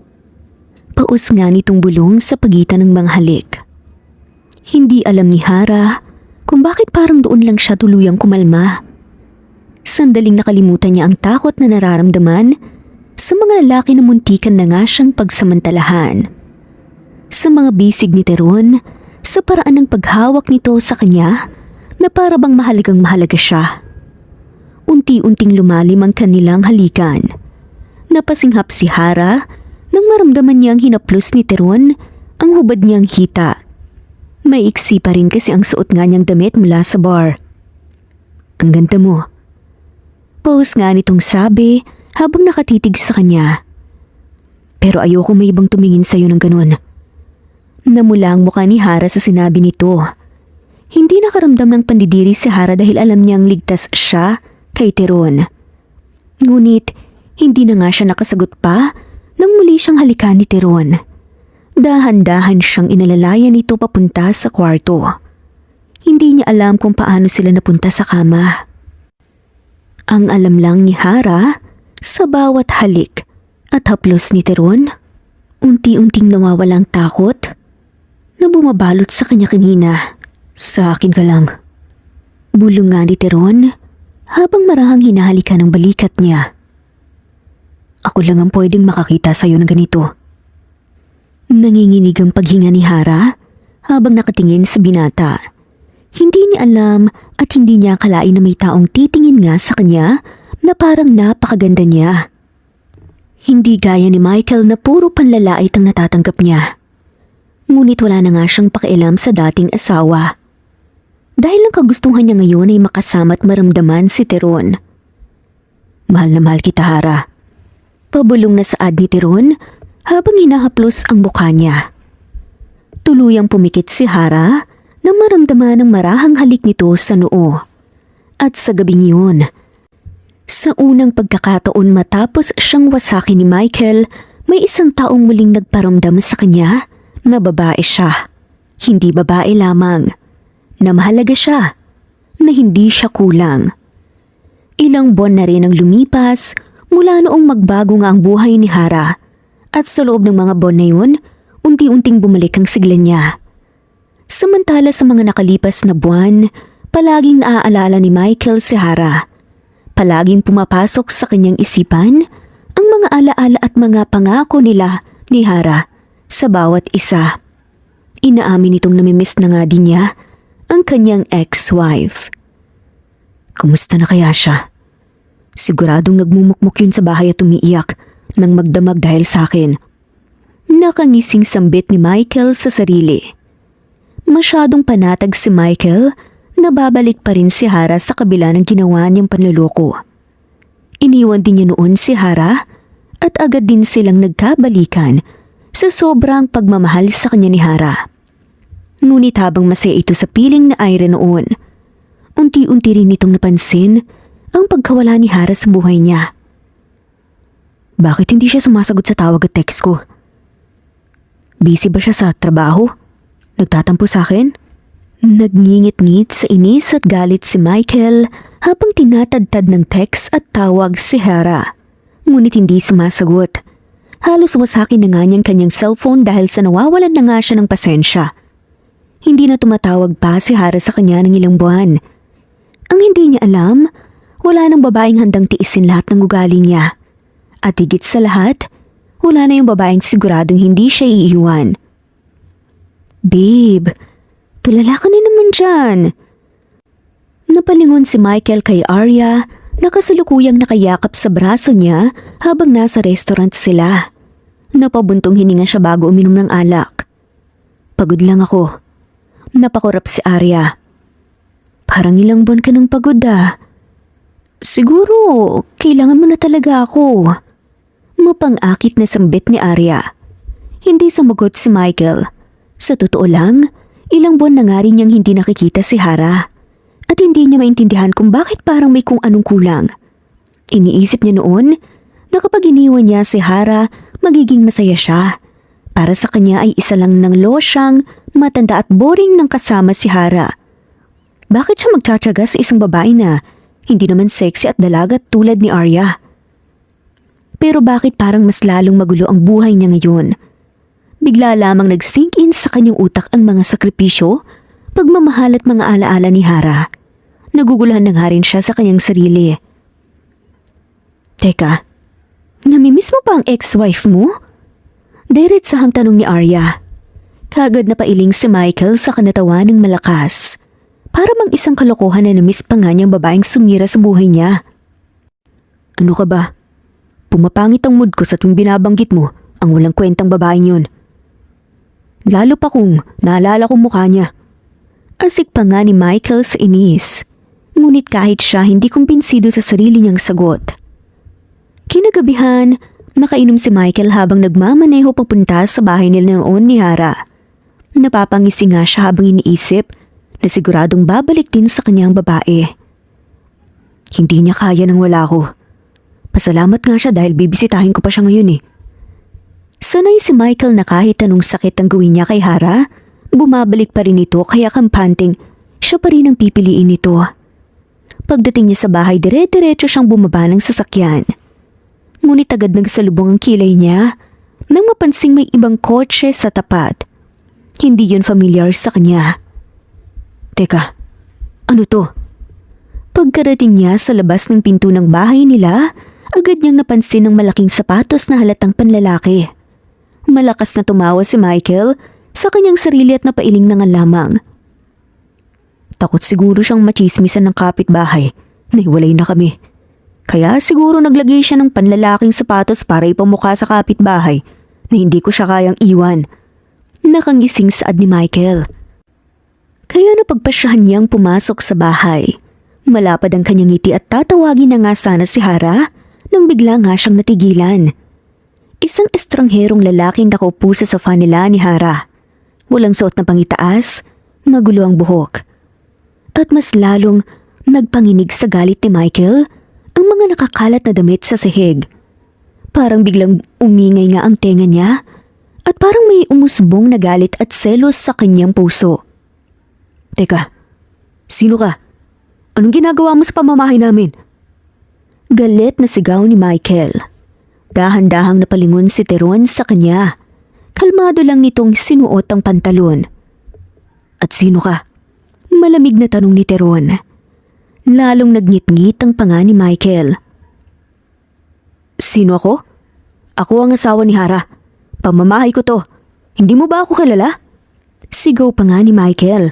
paus nga nitong bulong sa pagitan ng mga halik. Hindi alam ni Hara kung bakit parang doon lang siya tuluyang kumalma. Sandaling nakalimutan niya ang takot na nararamdaman sa mga lalaki na muntikan na nga siyang pagsamantalahan. Sa mga bisig ni Teron, sa paraan ng paghawak nito sa kanya na para bang mahalagang mahalaga siya. Unti-unting lumalim ang kanilang halikan. Napasinghap si Hara nang maramdaman niyang hinaplos ni Teron ang hubad niyang hita. May iksi pa rin kasi ang suot nga niyang damit mula sa bar. Ang ganda mo. Pause nga nitong sabi habang nakatitig sa kanya. Pero ayoko may ibang tumingin sa'yo ng ganun. Namula ang mukha ni Hara sa sinabi nito. Hindi nakaramdam ng pandidiri si Hara dahil alam niyang ligtas siya kay Teron. Ngunit hindi na nga siya nakasagot pa nang muli siyang halikan ni Teron. Dahan-dahan siyang inalalayan nito papunta sa kwarto. Hindi niya alam kung paano sila napunta sa kama. Ang alam lang ni Hara, sa bawat halik at haplos ni Teron, unti-unting nawawalang takot na bumabalot sa kanya kanina. Sa akin ka lang. Bulong nga ni Teron habang marahang hinahalikan ng balikat niya. Ako lang ang pwedeng makakita sa'yo ng ganito. Nanginginig ang paghinga ni Hara habang nakatingin sa binata. Hindi niya alam at hindi niya akalain na may taong titingin nga sa kanya na parang napakaganda niya. Hindi gaya ni Michael na puro panlalait ang natatanggap niya. Ngunit wala na nga siyang pakialam sa dating asawa. Dahil ang kagustuhan niya ngayon ay makasama at maramdaman si Teron. Mahal na mahal kita, Hara. Pabulong na saad ni Teron habang hinahaplos ang mukha niya. Tuluyang pumikit si Hara nang maramdaman ang marahang halik nito sa noo. At sa gabing yun, sa unang pagkakataon matapos siyang wasakin ni Michael, may isang taong muling nagparamdam sa kanya na babae siya. Hindi babae lamang, na mahalaga siya, na hindi siya kulang. Ilang buwan na rin ang lumipas mula noong magbago nga ang buhay ni Hara. At sa loob ng mga buwan na yun, unti-unting bumalik ang sigla niya. Samantala sa mga nakalipas na buwan, palaging naaalala ni Michael si Hara. Palaging pumapasok sa kanyang isipan ang mga alaala at mga pangako nila ni Hara sa bawat isa. Inaamin nitong namimiss na nga din niya ang kanyang ex-wife. Kumusta na kaya siya? Siguradong nagmumukmuk yun sa bahay at umiiyak nang magdamag dahil sa akin. Nakangising sambit ni Michael sa sarili. Masyadong panatag si Michael na babalik pa rin si Hara sa kabila ng ginawa niyang panluloko. Iniwan din niya noon si Hara at agad din silang nagkabalikan sa sobrang pagmamahal sa kanya ni Hara. Ngunit habang masaya ito sa piling na Ira noon, unti-unti rin itong napansin ang pagkawala ni Hara sa buhay niya. Bakit hindi siya sumasagot sa tawag at text ko? Busy ba siya sa trabaho? Nagtatampo sa akin? Nagngingit-ngit sa inis at galit si Michael habang tinatadtad ng text at tawag si Hara. Ngunit hindi sumasagot. Halos wasakin na nga niyang kanyang cellphone dahil sa nawawalan na nga siya ng pasensya. Hindi na tumatawag pa si Hara sa kanya ng ilang buwan. Ang hindi niya alam, wala nang babaeng handang tiisin lahat ng ugali niya. At higit sa lahat, wala na yung babaeng siguradong hindi siya iiwan. Babe, tulala ka na naman dyan. Napalingon si Michael kay Arya na kasalukuyang nakayakap sa braso niya habang nasa restaurant sila. Napabuntong hininga siya bago uminom ng alak. Pagod lang ako. Napakurap si Arya. Parang ilang buwan ka ng pagod ah. Siguro, kailangan mo na talaga ako. Mapang-akit na sambit ni Arya. Hindi sumagot si Michael. Sa totoo lang, ilang buwan na nga rin niyang hindi nakikita si Hara. At hindi niya maintindihan kung bakit parang may kung anong kulang. Iniisip niya noon na kapag iniwan niya si Hara, magiging masaya siya. Para sa kanya ay isa lang ng losyang, matanda at boring ng kasama si Hara. Bakit siya magtsatsaga sa isang babae na hindi naman sexy at dalaga tulad ni Arya? Pero bakit parang mas lalong magulo ang buhay niya ngayon? Bigla lamang nag-sink in sa kanyang utak ang mga sakripisyo, pagmamahal at mga alaala ni Hara. Naguguluhan na nga rin siya sa kanyang sarili. Teka, namimiss mo pa ang ex-wife mo? Diretsahang tanong ni Arya. Kagad na pailing si Michael sa kanatawa ng malakas. Para mang isang kalokohan na namiss pa nga niyang babaeng sumira sa buhay niya. Ano ka ba? Pumapangit ang mood ko sa tuwing binabanggit mo ang walang kwentang babaeng yun. Lalo pa kung naalala kong mukha niya. Asik pa nga ni Michael sa inis. Ngunit kahit siya hindi kumbinsido sa sarili niyang sagot. Kinagabihan, nakainom si Michael habang nagmamaneho papunta sa bahay nila noon ni Hara. Napapangisi nga siya habang iniisip na siguradong babalik din sa kanyang babae. Hindi niya kaya nang wala ko. Pasalamat nga siya dahil bibisitahin ko pa siya ngayon eh. Sanay si Michael na kahit anong sakit ang gawin niya kay Hara, bumabalik pa rin ito kaya kampanting siya pa rin ang pipiliin nito. Pagdating niya sa bahay, dire-diretso siyang bumaba ng sasakyan. Ngunit agad nagsalubong ang kilay niya nang mapansing may ibang kotse sa tapat. Hindi yun familiar sa kanya. Teka, ano to? Pagkarating niya sa labas ng pinto ng bahay nila, agad niyang napansin ng malaking sapatos na halatang panlalaki. Malakas na tumawa si Michael sa kanyang sarili at napailing na nga lamang. Takot siguro siyang machismisan ng kapitbahay na hiwalay na kami. Kaya siguro naglagay siya ng panlalaking sapatos para ipamukha sa kapitbahay na hindi ko siya kayang iwan. Nakangising saad ni Michael. Kaya napagpasyahan niyang pumasok sa bahay. Malapad ang kanyang ngiti at tatawagin na nga sana si Hara nang bigla nga siyang natigilan. Isang estrangherong lalaking nakaupo sa sofa nila ni Hara. Walang suot na pangitaas, magulo ang buhok. At mas lalong nagpanginig sa galit ni Michael ang mga nakakalat na damit sa sahig. Parang biglang umingay nga ang tenga niya at parang may umusbong na galit at selos sa kanyang puso. Teka, sino ka? Anong ginagawa mo sa pamamahay namin? Galit na sigaw ni Michael. Dahan-dahang napalingon si Teron sa kanya. Kalmado lang nitong sinuot ang pantalon. At sino ka? Malamig na tanong ni Teron. Lalong nagngit-ngit ang panga ni Michael. Sino ako? Ako ang asawa ni Hara. Pamamahay ko to. Hindi mo ba ako kilala? Sigaw pa nga ni Michael.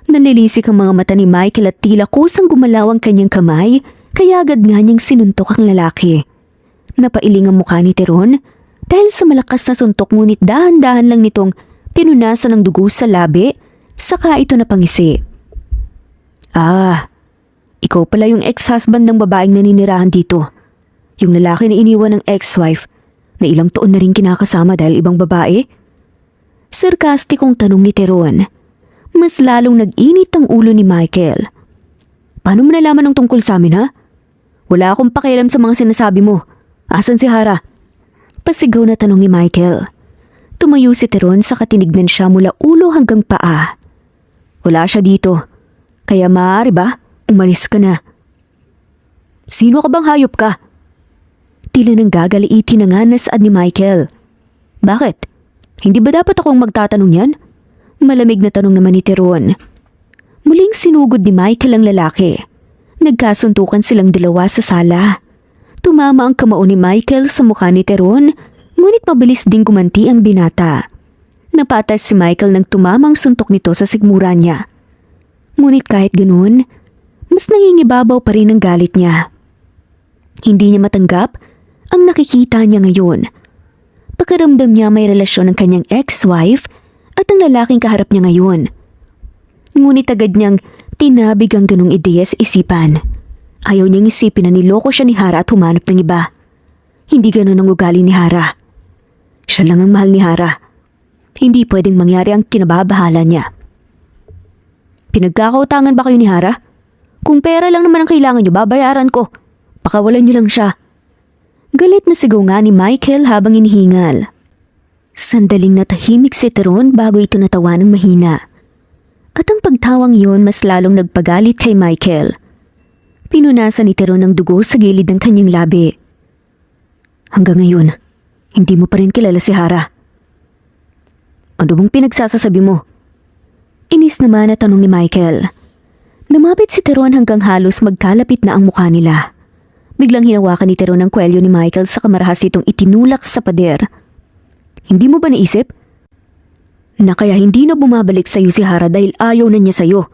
Nanilisik ang mga mata ni Michael at tila kusang gumalaw ang kanyang kamay, kaya agad nga niyang sinuntok ang lalaki. Napailing ang mukha ni Teron dahil sa malakas na suntok, ngunit dahan-dahan lang nitong pinunasan ng dugo sa labi, saka ito napangisi. Ikaw pala yung ex-husband ng babaeng naninirahan dito. Yung lalaki na iniwan ng ex-wife na ilang taon na rin kinakasama dahil ibang babae? Sarkastikong tanong ni Teron. Mas lalong nag-init ang ulo ni Michael. Paano mo nalaman ng tungkol sa amin, ha? Wala akong pakialam sa mga sinasabi mo. Asan si Hara? Pasigaw na tanong ni Michael. Tumayo si Teron sa katinignan siya mula ulo hanggang paa. Wala siya dito. Kaya maaari ba? Umalis ka na. Sino ka bang hayop ka? Tila nang gagaliitin na nga na saad ni Michael. Bakit? Hindi ba dapat akong magtatanong yan? Malamig na tanong naman ni Teron. Muling sinugod ni Michael ang lalaki. Nagkasuntukan silang dalawa sa sala. Tumama ang kamao ni Michael sa mukha ni Teron, ngunit mabilis ding gumanti ang binata. Napatas si Michael nang tumamang suntok nito sa sikmura niya. Ngunit kahit ganun, mas nangingibabaw pa rin ang galit niya. Hindi niya matanggap ang nakikita niya ngayon. Pakiramdam niya may relasyon ng kanyang ex-wife at ang lalaking kaharap niya ngayon. Ngunit agad niyang tinabig ang ganung ideya sa isipan. Ayaw niyang isipin na niloko siya ni Hara at humanap ng iba. Hindi ganun ang ugali ni Hara. Siya lang ang mahal ni Hara. Hindi pwedeng mangyari ang kinababahala niya. Pinagkakautangan ba kayo ni Hara? Kung pera lang naman ang kailangan niyo, babayaran ko. Pakawalan niyo lang siya. Galit na sigaw nga ni Michael habang inihingal. Sandaling natahimik si Teron bago ito natawa ng mahina. At ang pagtawang yun mas lalong nagpagalit kay Michael. Pinunasan ni Teron ang dugo sa gilid ng kanyang labi. Hanggang ngayon, hindi mo pa rin kilala si Hara. Ano bang pinagsasasabi mo? Inis naman na tanong ni Michael. Lumapit si Teron hanggang halos magkalapit na ang mukha nila. Biglang hinawakan ni Teron ang kwelyo ni Michael sa kamarahas itong itinulak sa pader. Hindi mo ba naisip? Na kaya hindi na bumabalik sa'yo si Hara dahil ayaw na niya sa'yo.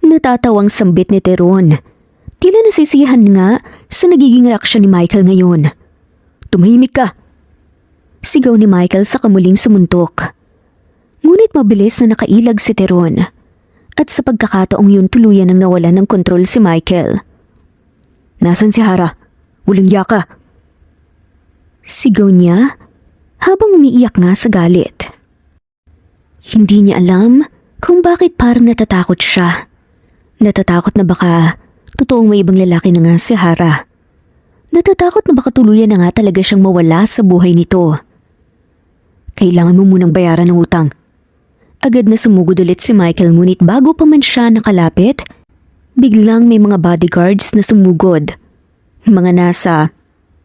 Natatawang sambit ni Teron. Tila nasisiyahan nga sa nagiging reaksyon ni Michael ngayon. Tumahimik ka! Sigaw ni Michael sa kamuling sumuntok. Ngunit mabilis na nakailag si Teron. At sa pagkakataong yun tuluyan ang nawalan ng kontrol si Michael. Nasaan si Hara? Walang yaka! Sigaw niya habang umiiyak nga sa galit. Hindi niya alam kung bakit parang natatakot siya. Natatakot na baka totoong may ibang lalaki na nga si Hara. Natatakot na baka tuluyan na nga talaga siyang mawala sa buhay nito. Kailangan mo munang bayaran ng utang. Agad na sumugod ulit si Michael ngunit bago pa man siya nakalapit, biglang may mga bodyguards na sumugod. Mga nasa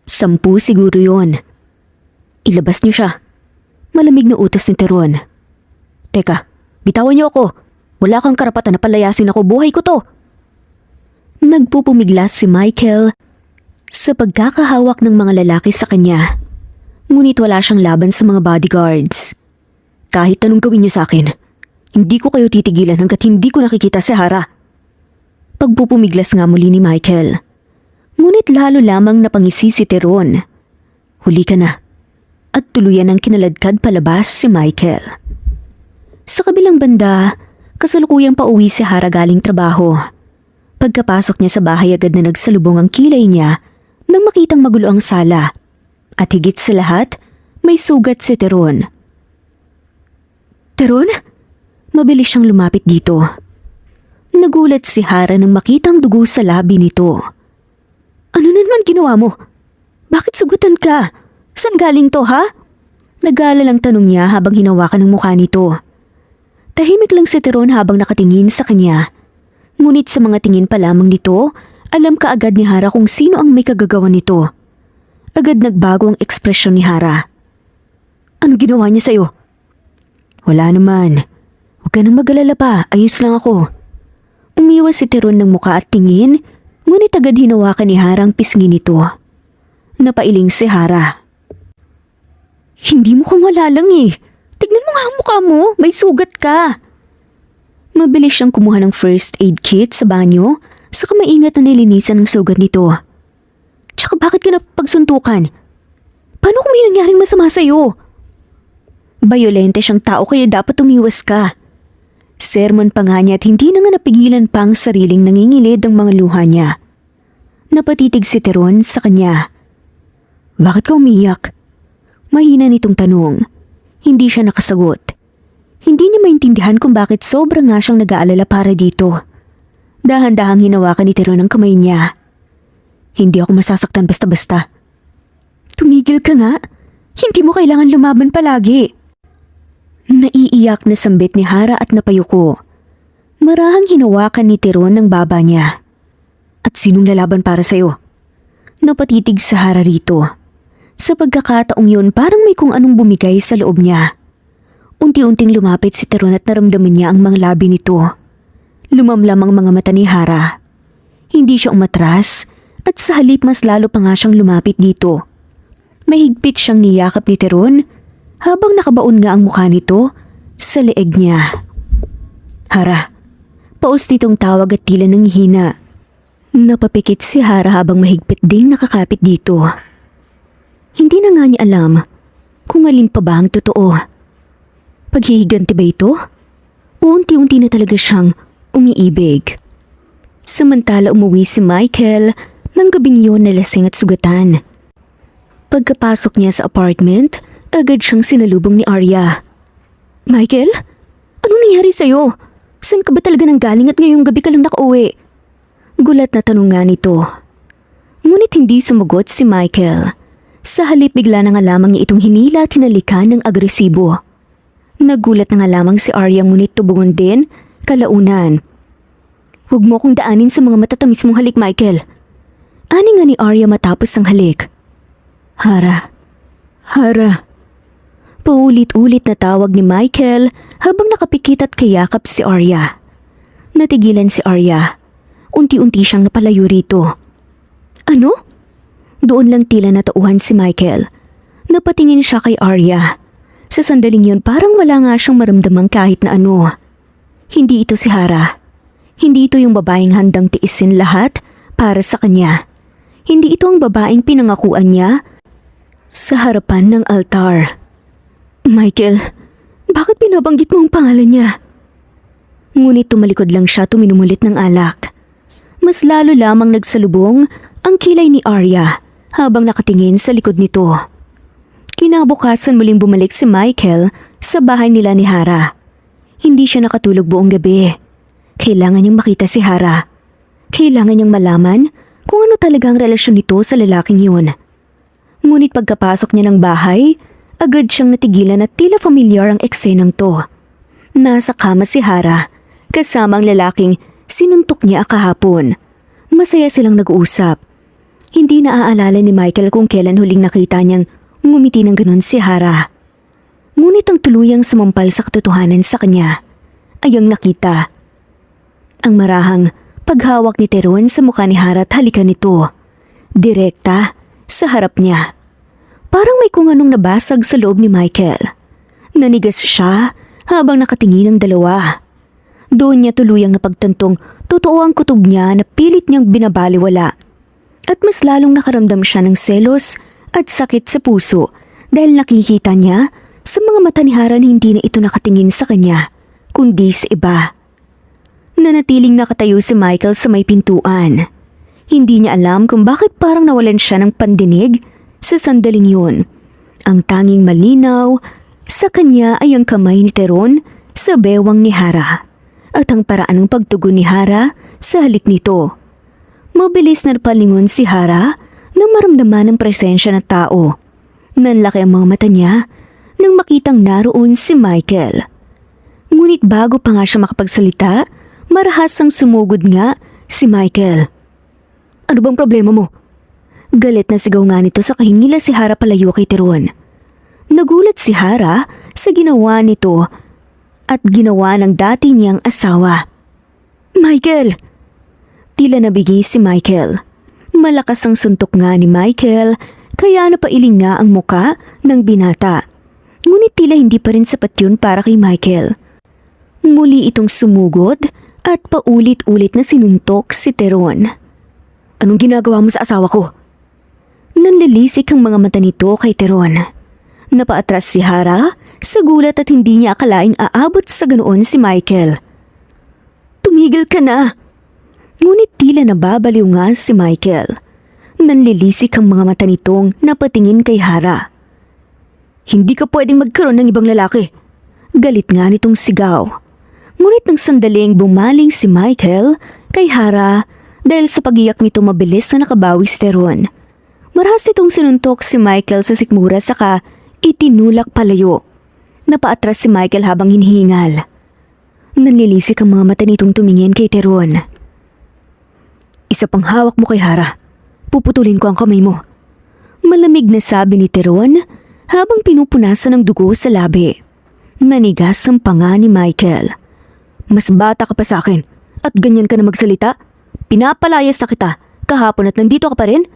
10 siguro yon. Ilabas niyo siya. Malamig na utos ni Teron. Teka, bitawan niyo ako. Wala kang karapatan na palayasin ako, buhay ko to. Nagpupumiglas si Michael sa pagkakahawak ng mga lalaki sa kanya. Ngunit wala siyang laban sa mga bodyguards. Kahit anong gawin niyo sa akin, hindi ko kayo titigilan hanggat hindi ko nakikita si Hara. Pagpupumiglas nga muli ni Michael. Ngunit lalo lamang napangisi si Teron. Huli ka na. At tuluyan ang kinaladkad palabas si Michael. Sa kabilang banda, kasalukuyang pauwi si Hara galing trabaho. Pagkapasok niya sa bahay agad na nagsalubong ang kilay niya nang makitang magulo ang sala. At higit sa lahat, may sugat si Teron. Teron? Mabilis siyang lumapit dito. Nagulat si Hara nang makitang dugo sa labi nito. Ano naman ginawa mo? Bakit sugutan ka? Saan galing to, ha? Nag-aalalang tanong niya habang hinawakan ang mukha nito. Tahimik lang si Teron habang nakatingin sa kanya. Ngunit sa mga tingin pa lamang nito, alam kaagad ni Hara kung sino ang may kagagawan nito. Agad nagbago ang ekspresyon ni Hara. Ano ginawa niya sa'yo? Wala naman. Huwag ka nang mag-alala pa, ayos lang ako. Umiwas si Teron ng muka at tingin, ngunit agad hinawakan ni Hara ang pisngi nito. Napailing si Hara. Hindi mo kang wala lang eh. Tignan mo nga ang mukha mo, may sugat ka. Mabilis siyang kumuha ng first aid kit sa banyo, saka maingat na nilinisan ang sugat nito. Tsaka bakit ka napagsuntukan? Paano kung may nangyaring masama sa'yo? Bayolente siyang tao kaya dapat umiwas ka. Sermon pa nga niya at hindi na nga napigilan pang sariling nangingilid ang mga luha niya. Napatitig si Teron sa kanya. Bakit ka umiyak? Mahina nitong tanong. Hindi siya nakasagot. Hindi niya maintindihan kung bakit sobra nga siyang nag-aalala para dito. Dahan-dahang hinawakan ni Teron ang kamay niya. Hindi ako masasaktan basta-basta. Tumigil ka nga. Hindi mo kailangan lumaban palagi. Naiiyak na sambit ni Hara at napayuko. Marahang hinawakan ni Teron ng baba niya. At sinong lalaban para sa'yo? Napatitig sa Hara rito. Sa pagkakataong yun parang may kung anong bumigay sa loob niya. Unti-unting lumapit si Teron at naramdaman niya ang mga labi nito. Lumamlam ang mga mata ni Hara. Hindi siya umatras At sa halip mas lalo pa nga siyang lumapit dito. Mahigpit siyang niyakap ni Teron habang nakabaon nga ang mukha nito sa leeg niya. Hara, paus nitong tawag at tila ng hina. Napapikit si Hara habang mahigpit ding nakakapit dito. Hindi na nga niya alam kung alin pa ba ang totoo. Paghihiganti ba ito? Unti-unti na talaga siyang umiibig. Samantala umuwi si Michael ng gabing yun na lasing at sugatan. Pagkapasok niya sa apartment, agad siyang sinalubong ni Arya. Michael? Anong nangyari sa'yo? Saan ka ba talaga nanggaling at ngayong gabi ka lang nakauwi? Gulat na tanong nga nito. Ngunit hindi sumagot si Michael. Sa halip bigla na nga lamang niya itong hinila at hinalikan ng agresibo. Nagulat na nga lamang si Arya ngunit tubungon din, kalaunan. Huwag mo akong daanin sa mga matatamis mong halik, Michael. Ani nga ni Arya matapos ang halik. Hara. Paulit-ulit na tawag ni Michael habang nakapikit at kayakap si Arya. Natigilan si Arya. Unti-unti siyang napalayo rito. Ano? Doon lang tila natauhan si Michael. Napatingin siya kay Arya. Sa sandaling yun parang wala nga siyang maramdamang kahit na ano. Hindi ito si Hara. Hindi ito yung babaeng handang tiisin lahat para sa kanya. Hindi ito ang babaeng pinangakuan niya sa harapan ng altar. Michael, bakit binabanggit mo ang pangalan niya? Ngunit tumalikod lang siya tuminumulit ng alak. Mas lalo lamang nagsalubong ang kilay ni Arya habang nakatingin sa likod nito. Kinabukasan muling bumalik si Michael sa bahay nila ni Hara. Hindi siya nakatulog buong gabi. Kailangan niyang makita si Hara. Kailangan niyang malaman kung ano talaga ang relasyon nito sa lalaking yun. Ngunit pagkapasok niya ng bahay, agad siyang natigilan at tila familiar ang eksenang to. Nasa kama si Hara, kasama ang lalaking sinuntok niya kahapon. Masaya silang nag-uusap. Hindi naaalala ni Michael kung kailan huling nakita niyang ngumiti ng ganun si Hara. Ngunit ang tuluyang sumampal sa katotohanan sa kanya ay ang nakita. Ang marahang paghawak ni Teron sa mukha ni Hara at halikan nito. Direkta sa harap niya. Parang may kung anong nabasag sa loob ni Michael. Nanigas siya habang nakatingin ang dalawa. Doon niya tuluyang napagtantong totoo ang kutob niya na pilit niyang binabaliwala. At mas lalong nakaramdam siya ng selos at sakit sa puso dahil nakikita niya sa mga mata ni Hara na hindi na ito nakatingin sa kanya, kundi sa iba. Nanatiling nakatayo si Michael sa may pintuan. Hindi niya alam kung bakit parang nawalan siya ng pandinig sa sandaling yun. Ang tanging malinaw sa kanya ay ang kamay ni Teron sa bewang ni Hara at ang paraan ng pagtugon ni Hara sa halik nito. Mabilis na palingon si Hara nang maramdaman ang presensya ng tao. Nanlaki ang mga mata niya nang makitang naroon si Michael. Ngunit bago pa nga siya makapagsalita, marahas ang sumugod nga si Michael. Ano bang problema mo? Galit na sigaw nga nito sa kahingila si Hara palayo kay Teron. Nagulat si Hara sa ginawa nito at ginawa ng dati niyang asawa. Michael! Tila nabigi si Michael. Malakas ang suntok nga ni Michael kaya napailing nga ang muka ng binata. Ngunit tila hindi pa rin sapat yun para kay Michael. Muli itong sumugod at paulit-ulit na sinuntok si Teron. Anong ginagawa mo sa asawa ko? Nanlilisik ang mga mata nito kay Teron. Napaatras si Hara sa gulat at hindi niya akalaing aabot sa ganoon si Michael. Tumigil ka na! Ngunit tila nababaliw nga si Michael. Nanlilisik ang mga mata nitong napatingin kay Hara. Hindi ka pwedeng magkaroon ng ibang lalaki. Galit nga nitong sigaw. Ngunit nang sandaling bumaling si Michael kay Hara dahil sa pagiyak nito mabilis na nakabawi si Teron. Marahas itong sinuntok si Michael sa sikmura saka itinulak palayo. Napaatras si Michael habang hinihingal. Nanlilisik ang mga mata nitong tumingin kay Teron. Isa pang hawak mo kay Hara. Puputulin ko ang kamay mo. Malamig na sabi ni Teron habang pinupunasan ng dugo sa labi. Nanigas ang panga ni Michael. Mas bata ka pa sa akin at ganyan ka na magsalita? Pinapalayas na kita Kahapon at nandito ka pa rin?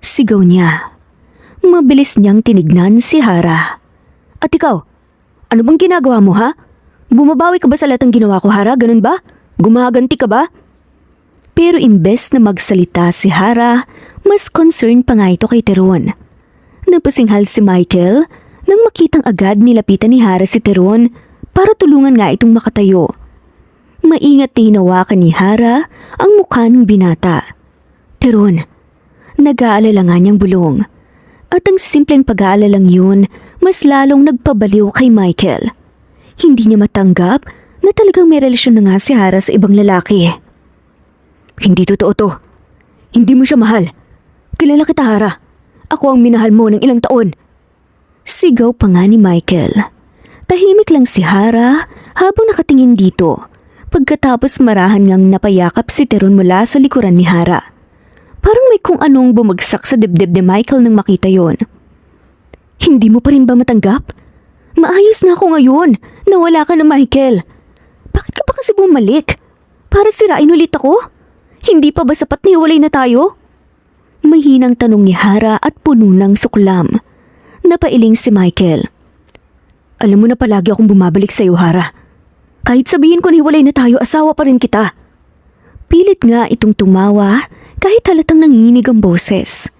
Sigaw niya. Mabilis niyang tinignan si Hara. At ikaw, ano bang ginagawa mo ha? Bumabawi ka ba sa lahat ng ginawa ko, Hara? Ganun ba? Gumaganti ka ba? Pero imbes na magsalita si Hara, mas concerned pa nga ito kay Teron. Napasinghal si Michael nang makitang agad nilapitan ni Hara si Teron para tulungan nga itong makatayo. Maingat na hinawakan ni Hara ang mukha ng binata. Teron, nag-aalala nga niyang bulong. At ang simpleng pag-aalalang yun, mas lalong nagpabaliw kay Michael. Hindi niya matanggap na talagang may relasyon na nga si Hara sa ibang lalaki. Hindi totoo to. Hindi mo siya mahal. Kilala kita, Hara. Ako ang minahal mo ng ilang taon. Sigaw pa nga ni Michael. Tahimik lang si Hara habang nakatingin dito. Pagkatapos marahan ngang napayakap si Teron mula sa likuran ni Hara. Parang may kung anong bumagsak sa dibdib ni Michael nang makita yon. Hindi mo pa rin ba matanggap? Maayos na ako ngayon. Nawala ka na, Michael. Bakit ka pa kasi bumalik? Para sirain ulit ako? Hindi pa ba sapat na hiwalay na tayo? Mahinang tanong ni Hara at puno ng suklam. Napailing si Michael. Alam mo na palagi akong bumabalik sa iyo, Hara. Kahit sabihin ko na hiwalay na tayo, asawa pa rin kita. Pilit nga itong tumawa kahit halatang nanginginig ang boses.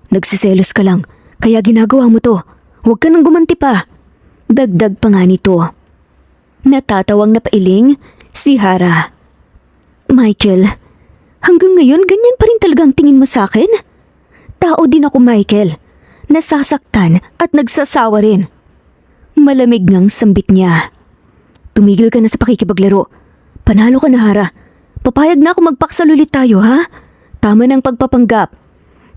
Nagsiselos ka lang, kaya ginagawa mo to. Huwag ka nang gumanti pa. Dagdag pa nga nito. Natatawang napailing si Hara. Michael, hanggang ngayon ganyan pa rin talagang tingin mo sa akin? Tao din ako, Michael. Nasasaktan at nagsasawa rin. Malamig ngang sambit niya. Tumigil ka na sa pakikipaglaro. Panalo ka na, Hara. Papayag na ako magpaksal ulit tayo, ha? Tama ng pagpapanggap.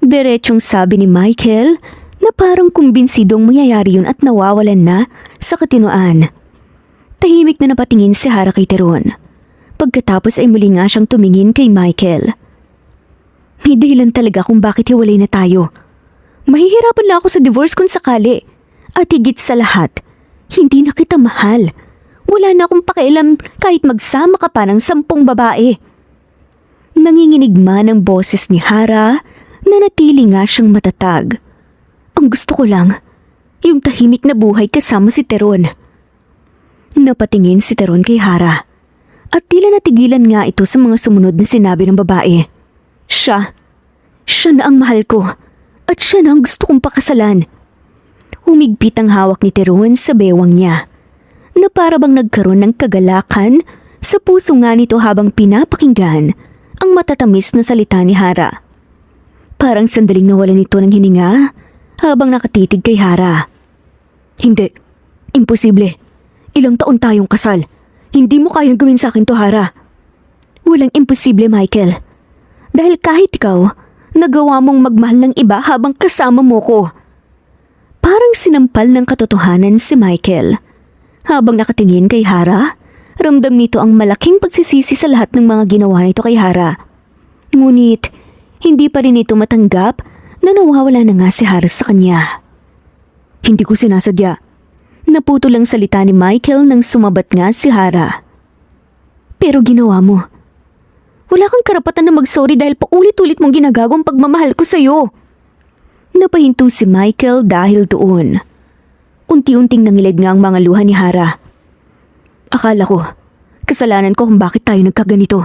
Diretsong sabi ni Michael na parang kumbinsidong mangyayari yun at nawawalan na sa katinoan. Tahimik na napatingin si Hara kay Teron. Pagkatapos ay muli nga siyang tumingin kay Michael. May dahilan talaga kung bakit hiwalay na tayo. Mahihirapan lang ako sa divorce kung sakali. At higit sa lahat, hindi na kita mahal. Wala na akong pakialam kahit magsama ka pa ng 10 babae. Nanginginig man ang boses ni Hara na natili nga siyang matatag. Ang gusto ko lang, yung tahimik na buhay kasama si Teron. Napatingin si Teron kay Hara at tila natigilan nga ito sa mga sumunod na sinabi ng babae. Siya na ang mahal ko at siya na ang gusto kong pakasalan. Humigpit ang hawak ni Teron sa bewang niya na para bang nagkaroon ng kagalakan sa puso nga nito habang pinapakinggan ang matatamis na salita ni Hara. Parang sandaling nawalan nito ng hininga habang nakatitig kay Hara. Hindi, imposible. Ilang taon tayong kasal. Hindi mo kayang gawin sa akin to, Hara. Walang imposible, Michael. Dahil kahit ikaw, nagawa mong magmahal ng iba habang kasama mo ko. Parang sinampal ng katotohanan si Michael. Habang nakatingin kay Hara, ramdam nito ang malaking pagsisisi sa lahat ng mga ginawa nito kay Hara. Ngunit, hindi pa rin ito matanggap na nawawala na nga si Hara sa kanya. Hindi ko sinasadya. Naputol ang salita ni Michael nang sumabat nga si Hara. Pero ginawa mo. Wala kang karapatan na mag-sorry dahil paulit-ulit mong ginagawang pagmamahal ko sa'yo. Napahinto si Michael dahil doon. Unti-unting nangilid nga ang mga luha ni Hara. Akala ko, kasalanan ko kung bakit tayo nagkaganito.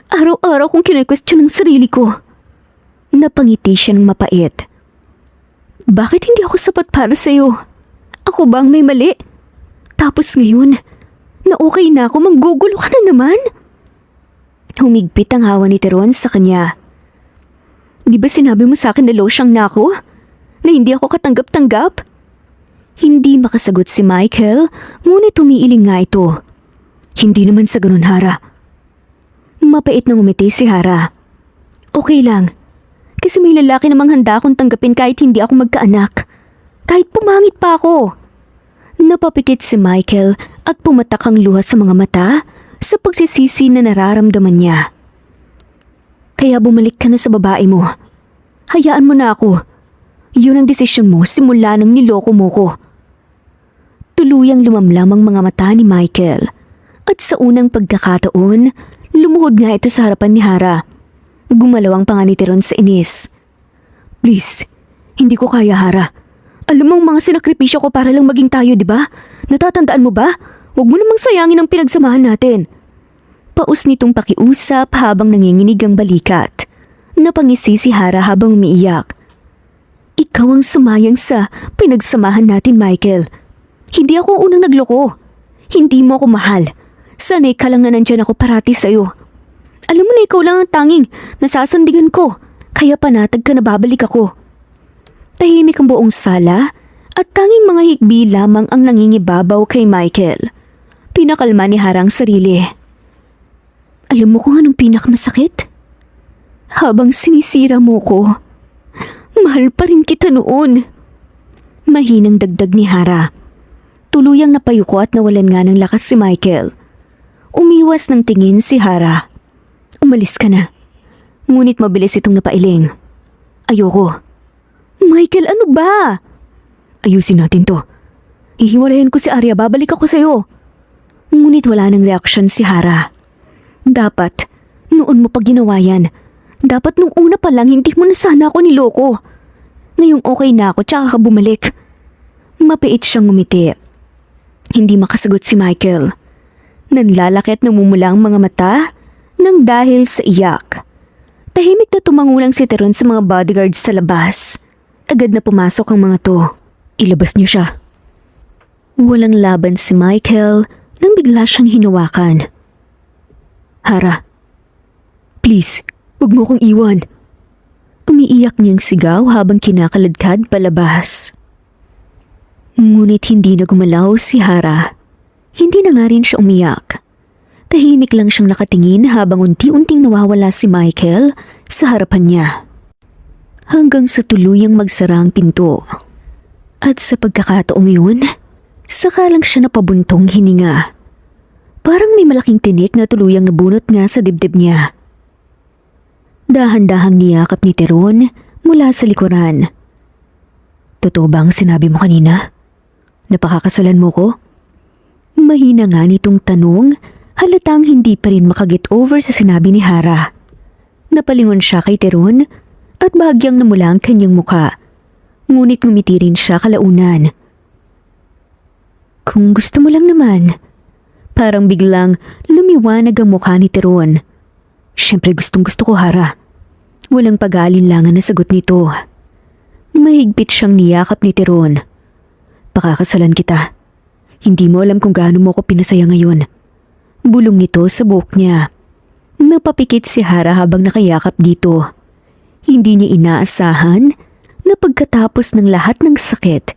Araw-araw kong kine-question ang sarili ko. Napangiti siya ng mapait. Bakit hindi ako sapat para sa'yo? Ako ba ang may mali? Tapos ngayon, na okay na ako, manggugulo ka na naman? Humigpit ang hawa ni Teron sa kanya. Di ba sinabi mo sa akin na losyang na ako? Na hindi ako katanggap-tanggap? Hindi makasagot si Michael, ngunit umiiling nga ito. Hindi naman sa ganun, Hara. Mapait na ngumiti si Hara. Okay lang, kasi may lalaki namang handa akong tanggapin kahit hindi ako magkaanak. Kahit pumangit pa ako. Napapikit si Michael at pumatak ang luha sa mga mata sa pagsisisi na nararamdaman niya. Kaya bumalik ka na sa babae mo. Hayaan mo na ako. Yun ang desisyon mo simula nang niloko mo ko. Tuluyang lumamlam ang mga mata ni Michael at sa unang pagkakataon, lumuhod nga ito sa harapan ni Hara. Gumalaw ang panga ni Teron sa inis. Please, hindi ko kaya, Hara. Alam mo ang mga sinakripisyo ko para lang maging tayo, di ba? Natatandaan mo ba? Huwag mo namang sayangin ang pinagsamahan natin. Paus nitong pakiusap habang nanginginig ang balikat. Napangisi si Hara habang umiiyak. Ikaw ang sumayang sa pinagsamahan natin, Michael. Hindi ako ang unang nagloko. Hindi mo ako mahal. Sanay ka lang na nandyan ako parati sa'yo. Alam mo na ikaw lang ang tanging nasasandigan ko, kaya panatag ka na babalik ako. Tahimik ang buong sala at tanging mga higbi lamang ang nangingibabaw kay Michael. Pinakalma ni Hara ang sarili. Alam mo kung anong pinakamasakit? Habang sinisira mo ko, mahal pa rin kita noon. Mahinang dagdag ni Hara. Tuluyang napayuko at nawalan nga ng lakas si Michael. Umiwas ng tingin si Hara. Umalis ka na. Ngunit mabilis itong napailing. Ayoko. Michael, ano ba? Ayusin natin to. Ihiwalayan ko si Arya, babalik ako sa'yo. Ngunit wala nang reaksyon si Hara. Dapat, noon mo pa ginawa yan. Dapat nung una pa lang hindi mo na sana ako niloko. Ngayong okay na ako tsaka ka bumalik. Mapait siyang ngumiti. Hindi makasagot si Michael. Nanlalaki at namumula ang mga mata nang dahil sa iyak. Tahimik na tumangulang si Teron sa mga bodyguards sa labas. Agad na pumasok ang mga to. Ilabas niyo siya. Walang laban si Michael nang bigla siyang hinawakan. Hara, please, huwag mo kong iwan. Umiiyak niyang sigaw habang kinakaladkad palabas. Ngunit hindi na gumalaw si Hara. Hindi na nga rin siya umiyak. Tahimik lang siyang nakatingin habang unti-unting nawawala si Michael sa harapan niya. Hanggang sa tuluyang magsara ang pinto. At sa pagkakataong yun, saka lang siya napabuntong hininga. Parang may malaking tinik na tuluyang nabunot nga sa dibdib niya. Dahan-dahang niyakap ni Teron mula sa likuran. Totoo ba ang sinabi mo kanina? Napakakasalan mo ko? Mahina nga nitong tanong, halatang hindi pa rin makaget over sa sinabi ni Hara. Napalingon siya kay Teron at bahagyang namula ang kanyang muka. Ngunit ngumiti rin siya kalaunan. Kung gusto mo lang naman. Parang biglang lumiwanag ang mukha ni Teron. Siyempre gustong gusto ko, Hara. Walang pag-aalinlangan na sagot nito. Mahigpit siyang niyakap ni Teron. Pakakasalan kita. Hindi mo alam kung gaano mo ko pinasaya ngayon. Bulong nito sa buhok niya. Napapikit si Hara habang nakayakap dito. Hindi niya inaasahan na pagkatapos ng lahat ng sakit,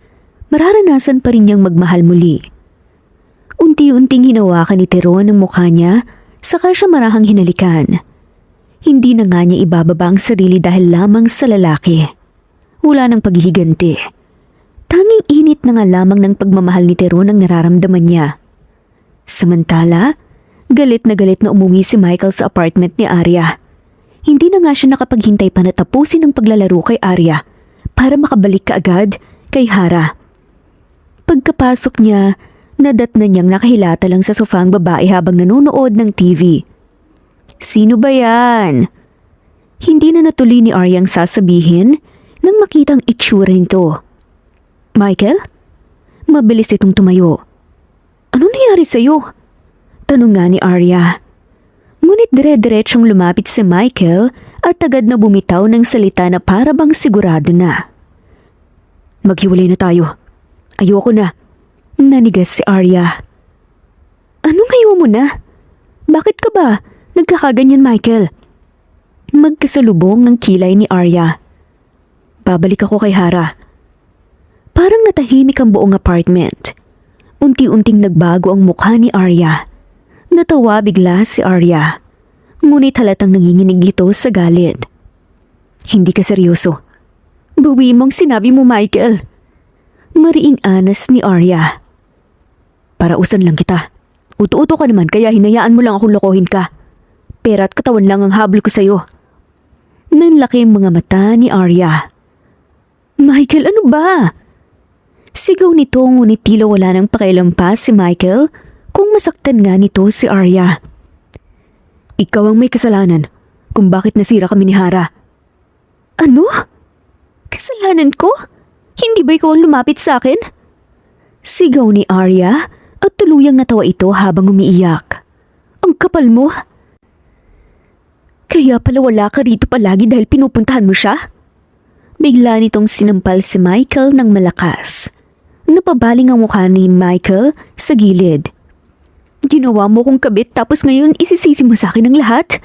mararanasan pa rin niyang magmahal muli. Unti-unting hinawakan ni Teron ang mukha niya, saka siya marahang hinalikan. Hindi na nga niya ibababa ang sarili dahil lamang sa lalaki. Wala nang paghihiganti. Tanging init na nga lamang ng pagmamahal ni Teron ang nararamdaman niya. Samantala, galit na umuwi si Michael sa apartment ni Arya. Hindi na nga siya nakapaghintay pa na tapusin ang paglalaro kay Arya para makabalik kaagad kay Hara. Pagkapasok niya, nadatnan niyang nakahilata lang sa sofa ang babae habang nanonood ng TV. Sino ba yan? Hindi na natuloy ni Arya ang sasabihin nang makitang itsura nito. Michael? Mabilis itong tumayo. Ano nangyari sa'yo? Tanong nga ni Arya. Ngunit dire-diretsyong lumapit si Michael at agad na bumitaw ng salita na para bang sigurado na. Maghiwalay na tayo. Ayoko na. Nanigas si Arya. Anong ayaw mo na? Bakit ka ba nagkakaganyan, Michael? Magkasalubong ng kilay ni Arya. Babalik ako kay Hara. Parang natahimik ang buong apartment. Unti-unting nagbago ang mukha ni Arya. Natawa bigla si Arya. Ngunit halatang nanginginig ito sa galit. Hindi ka seryoso. Bawi mong sinabi mo, Michael. Mariing anas ni Arya. Parausan lang kita. Uto-uto ka naman kaya hinayaan mo lang akong lokohin ka. Pera at katawan lang ang habol ko sa'yo. Nanlaki ang mga mata ni Arya. Michael, ano ba? Sigaw nito ngunit tila wala nang pakialampas si Michael kung masaktan nga nito si Arya. Ikaw ang may kasalanan. kung bakit nasira kami ni Hara. Ano? Kasalanan ko? Hindi ba ikaw ang lumapit sa akin? Sigaw ni Arya at tuluyang natawa ito habang umiiyak. Ang kapal mo! Kaya pala wala ka rito palagi dahil pinupuntahan mo siya? Bigla nitong sinampal si Michael ng malakas. Napabaling ang mukha ni Michael sa gilid. Ginawa mo kong kabit tapos ngayon isisisi mo sa akin ang lahat?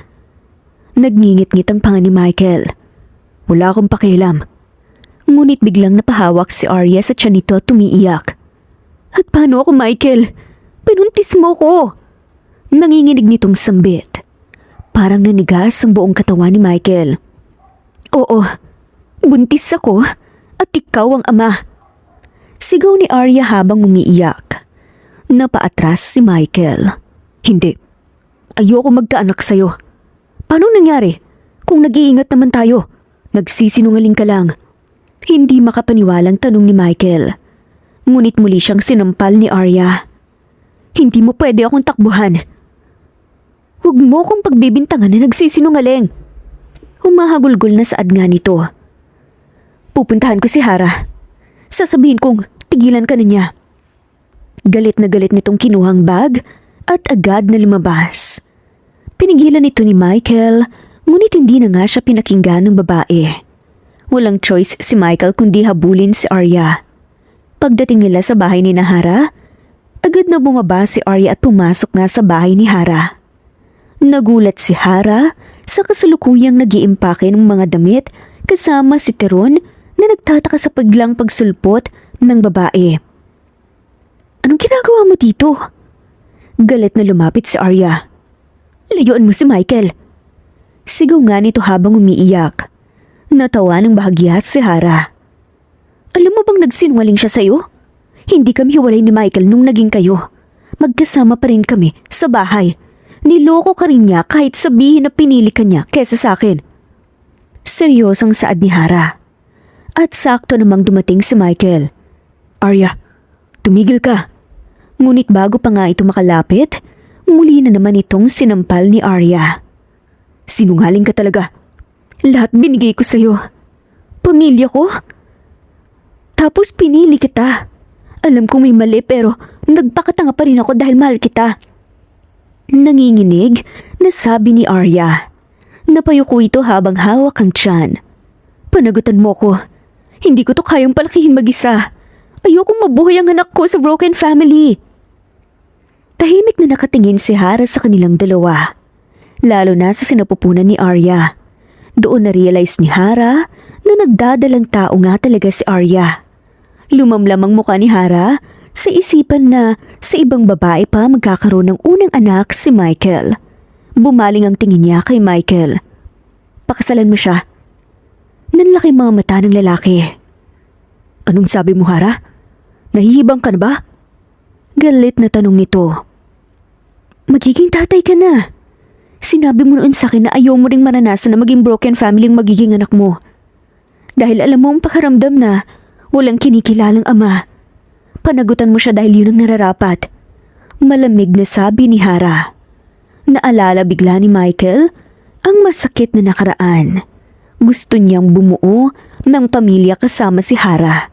Nagngingit-ngit ang panga ni Michael. Wala akong pakialam. Ngunit biglang napahawak si Arya sa tiyan nito at tumiiyak. At paano ako, Michael? Pinuntis mo ko! Nanginginig nitong sambit. Parang nanigas ang buong katawan ni Michael. Oo, buntis ako at ikaw ang ama. Sigaw ni Arya habang umiiyak. Napaatras si Michael. Hindi. Ayoko magkaanak sa'yo. Paano nangyari? Kung nag-iingat naman tayo, nagsisinungaling ka lang. Hindi makapaniwalang tanong ni Michael. Ngunit muli siyang sinampal ni Arya. Hindi mo pwede akong takbuhan. Huwag mo kong pagbibintangan na nagsisinungaling. Humahagulgol na saad nga nito. Pupuntahan ko si Hara. Sasabihin kong tigilan ka na niya. Galit na galit nitong kinuhang bag at agad na lumabas. Pinigilan ito ni Michael, ngunit hindi na nga siya pinakinggan ng babae. Walang choice si Michael kundi habulin si Arya. Pagdating nila sa bahay ni Hara, agad na bumaba si Arya at pumasok na sa bahay ni Hara. Nagulat si Hara sa kasalukuyang nag-iimpake ng mga damit kasama si Teron na nagtataka sa biglang pagsulpot ng babae. Anong ginagawa mo dito? Galit na lumapit si Arya. Layuan mo si Michael. Sigaw nga nito habang umiiyak. Natawa ng bahagya si Hara. Alam mo bang nagsinungaling siya sa'yo? Hindi kami hiwalay ni Michael nung naging kayo. Magkasama pa rin kami sa bahay. Niloko ka rin niya kahit sabihin na pinili ka niya kesa sa akin. Seryosong saad ni Hara. At sakto namang dumating si Michael. Arya, tumigil ka. Ngunit bago pa nga ito makalapit, muli na naman itong sinampal ni Arya. Sinungaling ka talaga. Lahat binigay ko sa'yo. Pamilya ko? Tapos pinili kita. Alam kong may mali pero nagpakatanga pa rin ako dahil mahal kita. Nanginginig na sabi ni Arya. Napayuko ito habang hawak ang tiyan. Panagutan mo ko. Hindi ko to kayang palakihin mag-isa. Ayokong mabuhay ang anak ko sa broken family. Tahimik na nakatingin si Hara sa kanilang dalawa. Lalo na sa sinapupunan ni Arya. Doon na-realize ni Hara na nagdadalang tao nga talaga si Arya. Lumamlam ang mukha ni Hara sa isipan na sa ibang babae pa magkakaroon ng unang anak si Michael. Bumaling ang tingin niya kay Michael. Pakasalan mo siya. Nanlaki mga mata ng lalaki. Anong sabi mo, Hara? Nahihibang ka na ba? Galit na tanong nito. Magiging tatay ka na. Sinabi mo noon sa akin na ayaw mo ring maranasan na maging broken family ang magiging anak mo. Dahil alam mo ang pakaramdam na walang kinikilalang ama. Panagutan mo siya dahil yun ang nararapat. Malamig na sabi ni Hara. Naalala bigla ni Michael ang masakit na nakaraan. Gusto niyang bumuo ng pamilya kasama si Hara.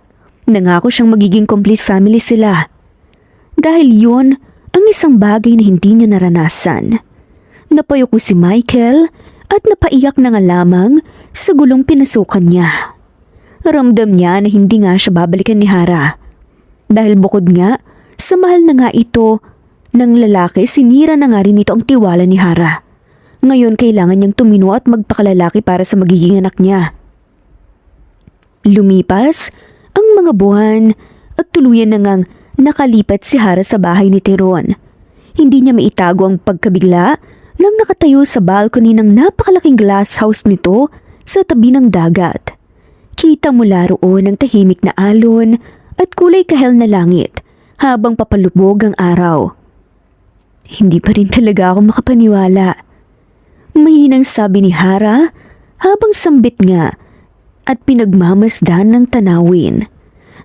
Nangako siyang magiging complete family sila. Dahil yun ang isang bagay na hindi niya naranasan. Napayuko si Michael at napaiyak na nga lamang sa gulong pinasukan niya. Ramdam niya na hindi nga siya babalikan ni Hara. Dahil bukod nga, sa mahal na nga ito ng lalaki, sinira na nga rin ito ang tiwala ni Hara. Ngayon kailangan niyang tumino at magpakalalaki para sa magiging anak niya. Lumipas ang mga buwan at tuluyan na ngang nakalipat si Hara sa bahay ni Teron. Hindi niya maitago ang pagkabigla nang nakatayo sa balcony ng napakalaking glass house nito sa tabi ng dagat. Kita mula roon ang tahimik na alon at kulay kahel na langit habang papalubog ang araw. Hindi pa rin talaga ako makapaniwala. Mahinang sabi ni Hara habang sambit nga at pinagmamasdan ng tanawin.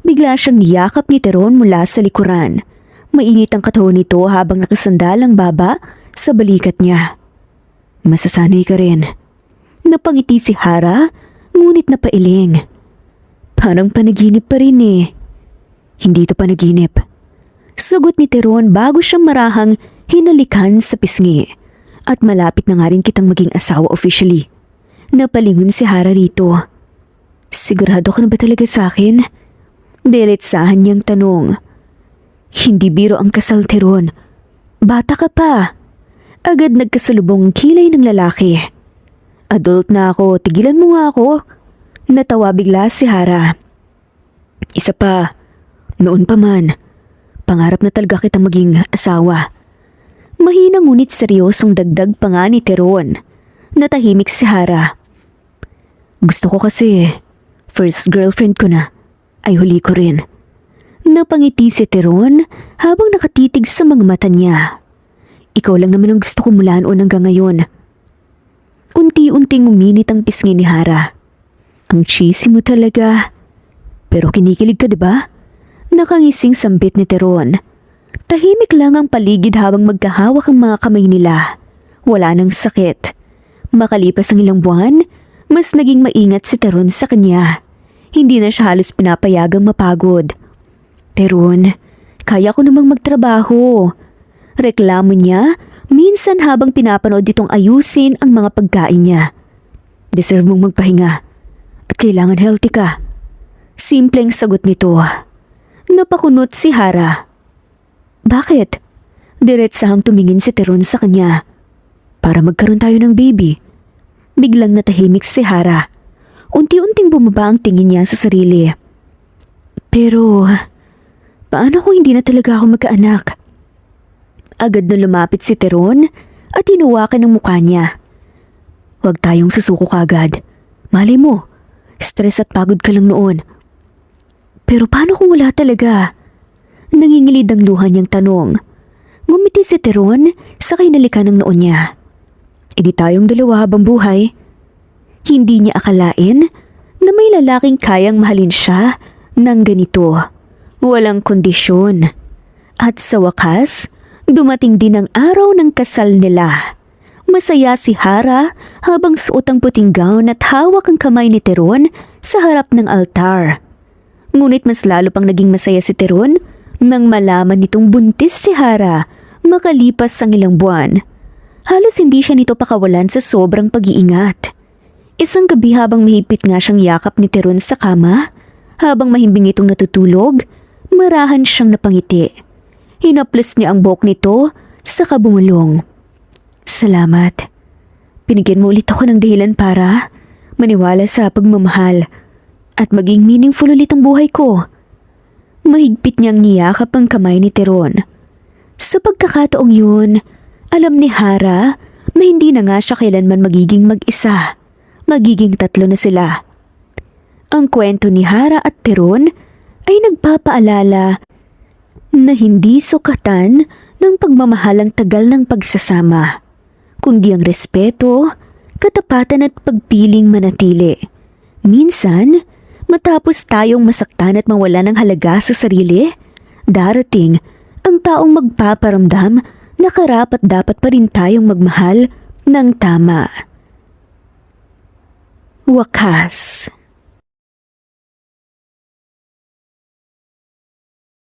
Bigla siyang niyakap ni Teron mula sa likuran. Mainit ang katawan nito habang nakasandal ang baba sa balikat niya. Masasanay ka rin. Napangiti si Hara, ngunit napailing. Parang panaginip pa rin eh. Hindi to panaginip. Sagot ni Teron bago siyang marahang hinalikan sa pisngi. At malapit na nga rin kitang maging asawa officially. Napalingon si Hara rito. Sigurado ka na ba talaga sa akin? Diretsahan niyang tanong. Hindi biro ang kasal, Teron. Bata ka pa. Agad nagkasalubong ang kilay ng lalaki. Adult na ako, tigilan mo nga ako. Natawa bigla si Hara. Isa pa, noon pa man, pangarap na talaga kitang maging asawa. Mahina ngunit seryosong dagdag pa nga ni Teron. Natahimik si Hara. Gusto ko kasi, first girlfriend ko na, ay huli ko rin. Napangiti si Teron habang nakatitig sa mga mata niya. Ikaw lang naman ang gusto ko mula noon hanggang ngayon. Unti-unting uminit ang pisngi ni Hara. Ang cheesy mo talaga. Pero kinikilig ka, diba? Nakangising sambit ni Teron. Tahimik lang ang paligid habang magkahawak ang mga kamay nila. Wala nang sakit. Makalipas ang ilang buwan, mas naging maingat si Teron sa kanya. Hindi na siya halos pinapayagang mapagod. Teron, kaya ko namang magtrabaho. Reklamo niya, minsan habang pinapanood itong ayusin ang mga pagkain niya. Deserve mong magpahinga. At kailangan healthy ka. Simpleng sagot nito. Napakunot si Hara. Bakit? Diretsahang tumingin si Teron sa kanya. Para magkaroon tayo ng baby. Biglang natahimik si Hara. Unti-unting bumaba ang tingin niya sa sarili. Pero, paano kung hindi na talaga ako magkaanak? Agad na lumapit si Teron at hinuwakan ang mukha niya. Huwag tayong susuko kagad. Malay mo, stress at pagod ka lang noon. Pero paano kung wala talaga? Nangingilid ang luha niyang tanong. Ngumiti si Teron sa kinalikan ng noon niya. E di tayong dalawa habang buhay. Hindi niya akalain na may lalaking kayang mahalin siya ng ganito. Walang kondisyon. At sa wakas, dumating din ang araw ng kasal nila. Masaya si Hara habang suot ang puting gown at hawak ang kamay ni Teron sa harap ng altar. Ngunit mas lalo pang naging masaya si Teron nang malaman nitong buntis si Hara makalipas ang ilang buwan. Halos hindi siya nito pakawalan sa sobrang pag-iingat. Isang gabi habang mahigpit nga siyang yakap ni Teron sa kama, habang mahimbing itong natutulog, marahan siyang napangiti. Hinaplos niya ang buhok nito sa kabumulong. Salamat. Binigyan mo ulit ako ng dahilan para maniwala sa pagmamahal at maging meaningful ulit ang buhay ko. Mahigpit niyang niyakap ang kamay ni Teron. Sa pagkakataong yun, alam ni Hara na hindi na nga siya kailanman magiging mag-isa. Magiging tatlo na sila. Ang kwento ni Hara at Teron ay nagpapaalala na hindi sukatan ng pagmamahal ang tagal ng pagsasama, kundi ang respeto, katapatan at pagpiling manatili. Minsan, matapos tayong masaktan at mawala ng halaga sa sarili, darating ang taong magpaparamdam na karapat dapat pa rin tayong magmahal ng tama. Wakas.